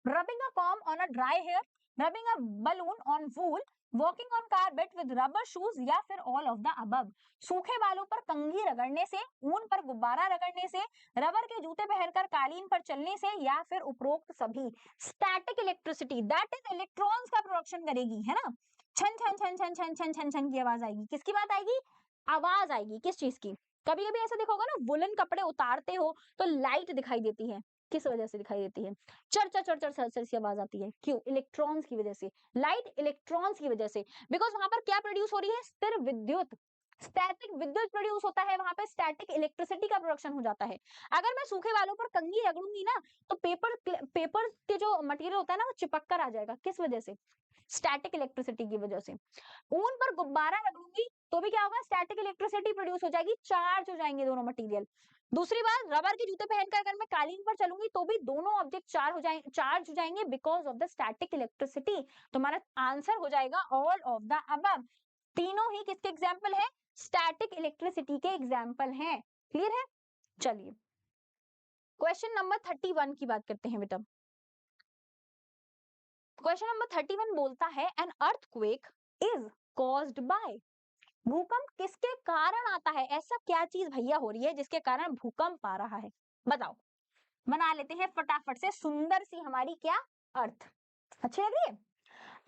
Rubbing a comb on a dry hair, rubbing a balloon on wool, walking on carpet with rubber shoes या फिर all of the above। सूखे बालों पर कंघी रगड़ने से, ऊन पर गुब्बारा रगड़ने से, रबर के जूते पहनकर कालीन पर चलने से या फिर उपरोक्त सभी। Static electricity that is electrons का प्रोडक्शन करेगी, है ना। छन छन छन छन छन छन छन छन की आवाज आएगी। किसकी बात आएगी? आवाज आएगी किस चीज की? कभी कभी ऐसा देखा होगा ना, वुलन कपड़े उतारते हो तो लाइट दिखाई देती है। किस वजह से दिखाई देती है? चर चर चर चर चर सी आवाज आती है। क्यों? इलेक्ट्रॉन्स की वजह से। लाइट इलेक्ट्रॉन्स की वजह से, बिकॉज वहां पर क्या प्रोड्यूस हो रही है? स्थिर विद्युत। स्टैटिक विद्युत प्रोड्यूस होता है, वहां पे स्टैटिक इलेक्ट्रिसिटी का प्रोडक्शन हो जाता है। अगर मैं सूखे बालों पर कंघी रगड़ूंगी ना, तो पेपर के जो मटेरियल होता है ना, वो चिपक कर आ जाएगा। किस वजह से? स्टैटिक इलेक्ट्रिसिटी की वजह से। ऊन पर गुब्बारा रगड़ूंगी तो भी क्या होगा? स्टैटिक इलेक्ट्रिसिटी प्रोड्यूस हो जाएगी, चार्ज हो जाएंगे दोनों मटेरियल। दूसरी बात, रबर के जूते पहनकर अगर मैं कालीन पर चलूंगी तो भी दोनों ऑब्जेक्ट चार्ज हो जाएंगे because of the static electricity. तुम्हारा आंसर हो जाएगा ऑल ऑफ द अबव। तीनों ही किसके एग्जाम्पल है? स्टैटिक इलेक्ट्रिसिटी के एग्जाम्पल हैं। क्लियर है? चलिए क्वेश्चन नंबर 31 की बात करते हैं बेटा। क्वेश्चन नंबर 31 बोलता है an earthquake is caused by, भूकंप किसके कारण आता है? ऐसा क्या चीज भैया हो रही है जिसके कारण भूकंप आ रहा है? बताओ। बना लेते हैं फटाफट से सुंदर सी हमारी क्या अर्थ। अच्छी लग रही है?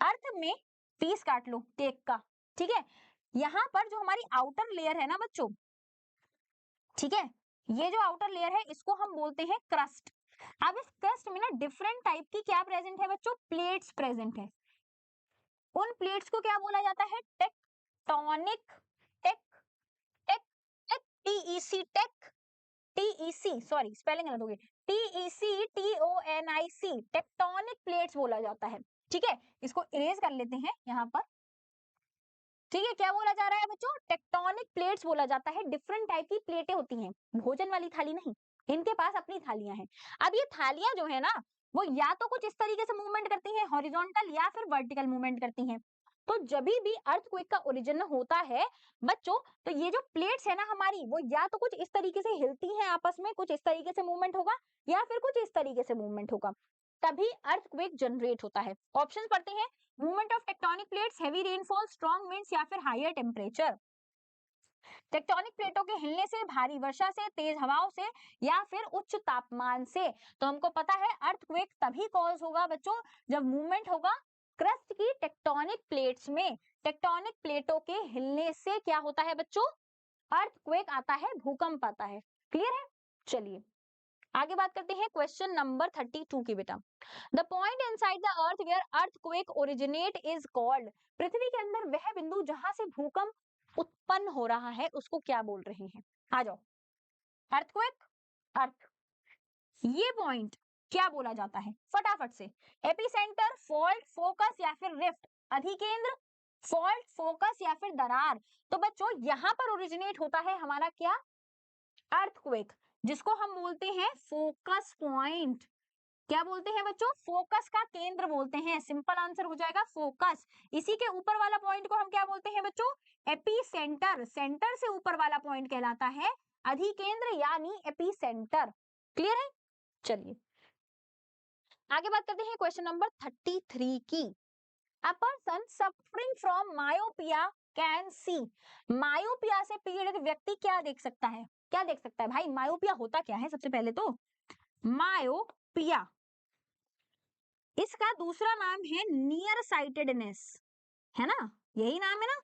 अर्थ में पीस काट लो केक का, ठीक है। यहाँ पर जो हमारी आउटर लेयर है ना बच्चों, ठीक है, ये जो आउटर लेयर है इसको हम बोलते हैं क्रस्ट। अब इस क्रस्ट में ना डिफरेंट टाइप की क्या प्रेजेंट है बच्चों? प्लेट्स प्रेजेंट है। उन प्लेट्स को क्या बोला जाता है? Tectonic. Tech tech tech T E C tech T E C, sorry spelling गलत हो गई। टीईसी TONIC, टेक्टोनिक प्लेट्स बोला जाता है। ठीक है, इसको इरेज कर लेते हैं यहाँ पर। ठीक है, क्या बोला जा रहा है बच्चों? टेक्टोनिक प्लेट्स बोला जाता है। डिफरेंट टाइप की प्लेटें होती हैं, भोजन वाली थाली नहीं, इनके पास अपनी थालियां हैं। अब ये थालियां जो है ना, वो या तो कुछ इस तरीके से मूवमेंट करती हैं हॉरिजॉन्टल या फिर वर्टिकल मूवमेंट करती हैं। तो जब भी अर्थक्वेक का ओरिजिन होता है बच्चों, तो ये जो प्लेट्स है ना हमारी, वो या तो कुछ इस तरीके से हिलती हैं आपस में, कुछ इस तरीके से मूवमेंट होगा या फिर कुछ इस तरीके से मूवमेंट होगा, तभी अर्थक्वेक जनरेट होता है। ऑप्शंस पढ़ते हैं। Movement of tectonic plates, heavy rainfall, strong winds या फिर हायर टेम्परेचर। टेक्टोनिक प्लेटों के हिलने से, भारी वर्षा से, तेज हवाओं से या फिर उच्च तापमान से। तो हमको पता है अर्थक्वेक तभी कॉज होगा बच्चों जब मूवमेंट होगा क्रस्ट की टेक्टोनिक प्लेट्स में। टेक्टोनिक प्लेटों के हिलने से क्या होता है बच्चों? अर्थक्वेक आता है, भूकंप आता है। क्लियर है? चलिए आगे बात करते हैं क्वेश्चन नंबर 32 की बेटा। The point inside the earth where earthquake originate is called, पृथ्वी के अंदर वह बिंदु जहां से भूकंप उत्पन्न हो रहा है उसको क्या बोल रहे हैं? आ जाओ। अर्थक्वेक, अर्थ, ये पॉइंट क्या बोला जाता है फटाफट से? एपिसेंटर, फॉल्ट, फोकस या फिर रिफ्ट? अधिकेंद्र, फॉल्ट, फोकस या फिर दरार? तो बच्चों यहां पर ओरिजिनेट होता है हमारा क्या? अर्थक्वेक, जिसको हम बोलते हैं फोकस पॉइंट। क्या बोलते हैं बच्चों? फोकस का केंद्र बोलते हैं। सिंपल आंसर हो जाएगा फोकस। इसी के ऊपर वाला पॉइंट को हम क्या बोलते हैं बच्चों? एपीसेंटर। सेंटर से ऊपर वाला पॉइंट कहलाता है अधिकेंद्र यानी एपीसेंटर। क्लियर है? चलिए आगे बात करते हैं क्वेश्चन नंबर 33 की। अ person suffering from myopia can see, myopia से पीड़ित व्यक्ति क्या देख सकता है? क्या देख सकता है भाई? मायोपिया होता क्या है? सबसे पहले तो मायोपिया, इसका दूसरा नाम है नियर साइटेडनेस, है ना? यही नाम है ना,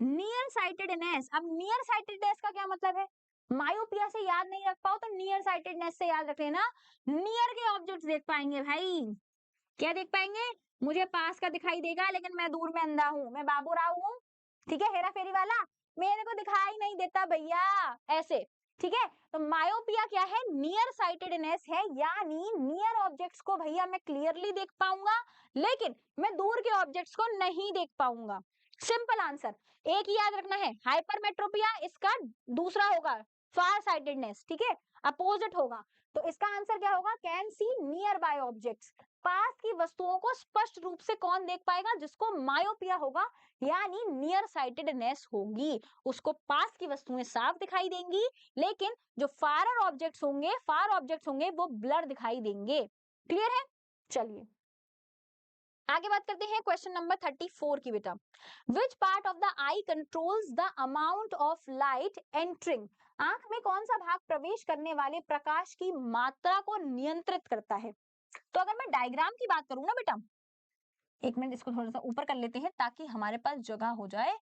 नियर साइटेडनेस। अब नियर साइटेडनेस का क्या मतलब है? मायोपिया से याद नहीं रख पाओ तो नियर साइटेडनेस से याद रख लेना। नियर के ऑब्जेक्ट्स देख पाएंगे भाई। क्या देख पाएंगे? मुझे पास का दिखाई देगा लेकिन मैं दूर में अंधा हूं, मैं बाबू राव हूं, ठीक है, हेरा फेरी वाला, मेरे को दिखाई नहीं देता भैया, ऐसे। ठीक है, तो मायोपिया क्या है? नियर साइटेडनेस है, यानी नियर ऑब्जेक्ट्स को भैया मैं क्लियरली देख पाऊंगा लेकिन मैं दूर के ऑब्जेक्ट्स को नहीं देख पाऊंगा। सिंपल आंसर एक ही याद रखना है, हाइपरमेट्रोपिया इसका दूसरा होगा फार साइटेडनेस, ठीक है, अपोजिट होगा। तो इसका आंसर क्या होगा? Can see nearby objects. पास की वस्तुओं को स्पष्ट रूप से कौन देख पाएगा? जिसको मायोपिया होगा, यानी नियर साइटेडनेस होगी, उसको पास की वस्तुएं साफ दिखाई देंगी, लेकिन जो फार ऑब्जेक्ट्स होंगे वो ब्लर दिखाई देंगे। क्लियर है? चलिए आगे बात करते हैं क्वेश्चन नंबर 34 की बेटा। Which part of the I controls the amount of light entering. आंख में कौन सा भाग प्रवेश करने वाले प्रकाश की मात्रा को नियंत्रित करता है? तो अगर मैं डायग्राम की बात करूं ना बेटा, एक मिनट इसको थोड़ा सा ऊपर कर लेते हैं ताकि हमारे पास जगह हो जाए।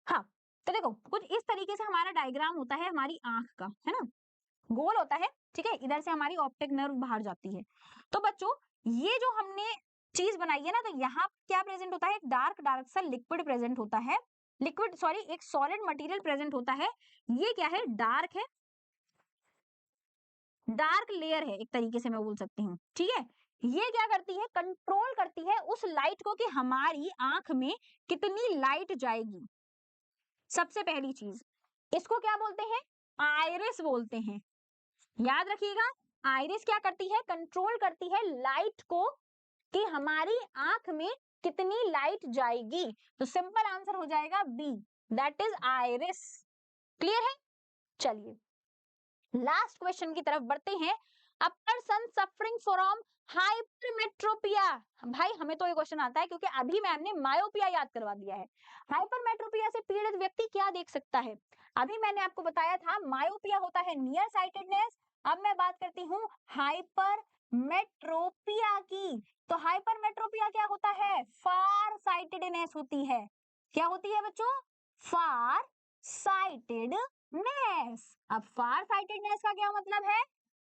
हाँ, तो देखो कुछ इस तरीके से हमारा डायग्राम होता है हमारी आंख का, है ना, गोल होता है, ठीक है, इधर से हमारी ऑप्टिक नर्व बाहर जाती है। तो बच्चों ये जो हमने चीज बनाई है ना, तो यहाँ क्या प्रेजेंट होता है? एक डार्क डार्क सा लिक्विड प्रेजेंट होता है, लिक्विड सॉरी एक सॉलिड मटेरियल प्रेजेंट होता है। ये क्या है? डार्क है, डार्क लेयर है, एक तरीके से मैं बोल सकती हूँ, ठीक है। ये क्या करती है? कंट्रोल करती है उस लाइट को कि हमारी आंख में कितनी लाइट जाएगी। सबसे पहली चीज, इसको क्या बोलते हैं? आइरिस बोलते हैं। याद रखिएगा, आइरिस क्या करती है? कंट्रोल करती है लाइट को कि हमारी आंख में कितनी लाइट जाएगी। तो सिंपल आंसर हो जाएगा B, that is iris. Clear है? चलिए लास्ट क्वेश्चन की तरफ बढ़ते हैं। A person suffering from hypermetropia. भाई हमें तो ये क्वेश्चन आता है क्योंकि अभी मैम ने मायोपिया याद करवा दिया है। हाइपरमेट्रोपिया से पीड़ित व्यक्ति क्या देख सकता है? अभी मैंने आपको बताया था मायोपिया होता है नियर साइटेडनेस। अब मैं बात करती हूँ हाइपरमेट्रोपिया की। तो हाइपरमेट्रोपिया क्या होता है? फार साइटेडनेस होती है। क्या होती है बच्चों? फार साइटेडनेस। अब फार साइटेडनेस का क्या मतलब है?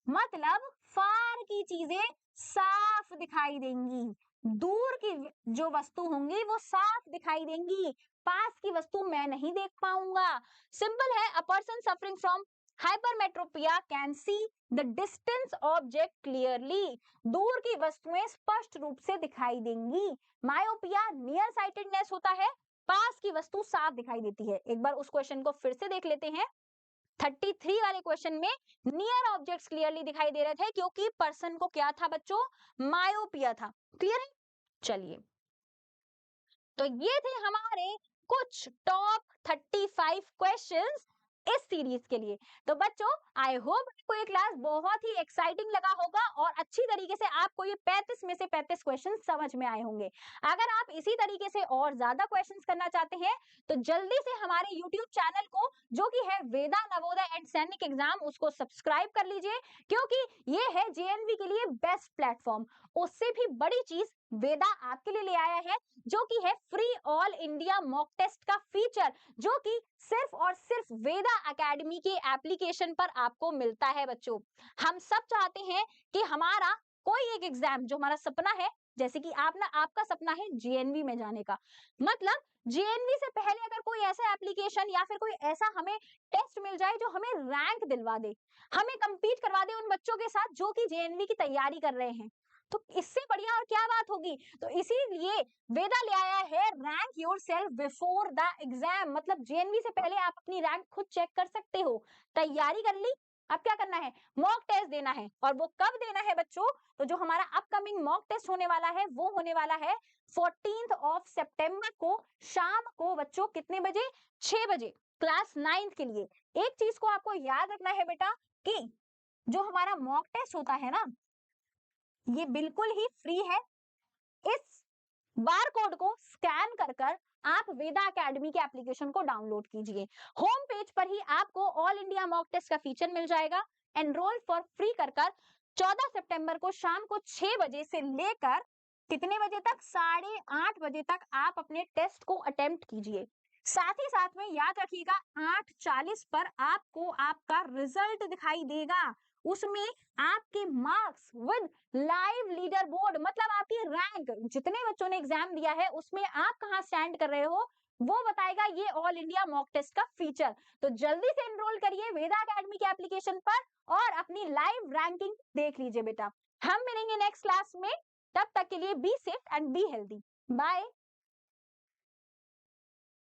मतलब फार की चीजें साफ दिखाई देंगी, दूर की जो वस्तु होंगी वो साफ दिखाई देंगी, पास की वस्तु मैं नहीं देख पाऊंगा। सिंपल है, अ person suffering from hypermetropia can see the distance object clearly. दूर की वस्तुएं स्पष्ट रूप से दिखाई देंगी। मायोपिया नियर साइटेडनेस होता है, पास की वस्तु साफ दिखाई देती है। एक बार उस क्वेश्चन को फिर से देख लेते हैं। 33 वाले क्वेश्चन में नियर ऑब्जेक्ट्स क्लियरली दिखाई दे रहे थे क्योंकि पर्सन को क्या था बच्चों? मायोपिया था। क्लियर है? चलिए तो ये थे हमारे कुछ टॉप 35 क्वेश्चंस इस सीरीज के लिए। तो बच्चों आई होप आपको ये क्लास बहुत ही एक्साइटिंग लगा होगा और अच्छी तरीके से आपको ये 35 में से 35 क्वेश्चन समझ में आए होंगे। अगर आप इसी तरीके से और ज्यादा क्वेश्चंस करना चाहते हैं तो जल्दी से हमारे यूट्यूब चैनल को, जो कि है वेदा नवोदय एंड सैनिक एग्जाम, उसको सब्सक्राइब कर लीजिए क्योंकि ये है जेएनवी के लिए बेस्ट प्लेटफॉर्म। उससे भी बड़ी चीज वेदा आपके लिए ले आया है, जो कि है free all India mock test का फीचर, जो कि सिर्फ और सिर्फ वेदा एकेडमी के एप्लीकेशन पर आपको मिलता है। बच्चों हम सब चाहते हैं कि हमारा कोई एक एग्जाम, जो हमारा सपना है, जैसे कि आपका सपना है जेएनवी में जाने का, मतलब जेएनवी से पहले अगर कोई ऐसा एप्लीकेशन या फिर कोई ऐसा हमें टेस्ट मिल जाए जो हमें रैंक दिलवा दे, हमें कंपीट करवा दे उन बच्चों के साथ जो कि जेएनवी की तैयारी कर रहे हैं, तो इससे बढ़िया और क्या बात होगी। तो इसीलिए वेदा ले आया है rank yourself before the exam, मतलब जेएनवी से पहले आप अपनी रैंक खुद चेक कर सकते हो। तैयारी कर ली, अब क्या करना है? मॉक टेस्ट देना है। और वो कब देना है बच्चों? तो जो हमारा अपकमिंग मॉक टेस्ट होने वाला है वो होने वाला है 14 सितंबर को शाम को। बच्चों कितने बजे? 6 बजे, क्लास 9th के लिए। एक चीज को आपको याद रखना है बेटा कि जो हमारा मॉक टेस्ट होता है ना, ये बिल्कुल ही फ्री है। इस बार कोड को स्कैन कर कर आप वेदा एकेडमी के एप्लीकेशन को डाउनलोड कीजिए। होम पेज पर ही आपको ऑल इंडिया मॉक टेस्ट का फीचर मिल जाएगा। एनरोल फॉर फ्री कर 14 सितंबर को शाम को 6 बजे से लेकर कितने बजे तक? 8:30 बजे तक आप अपने टेस्ट को अटेम्प्ट कीजिए। साथ ही साथ में याद रखिएगा 8:40 पर आपको आपका रिजल्ट दिखाई देगा। उसमें आपके marks with live leader board, मतलब आपकी रैंक, जितने बच्चों ने एग्जाम दिया है उसमें आप कहां स्टैंड कर रहे हो, वो बताएगा ये ऑल इंडिया मॉक टेस्ट का फीचर। तो जल्दी से एनरोल करिए वेदा एकेडमी के एप्लीकेशन पर और अपनी लाइव रैंकिंग देख लीजिए बेटा। हम मिलेंगे नेक्स्ट क्लास में, तब तक के लिए be safe and be healthy. Bye.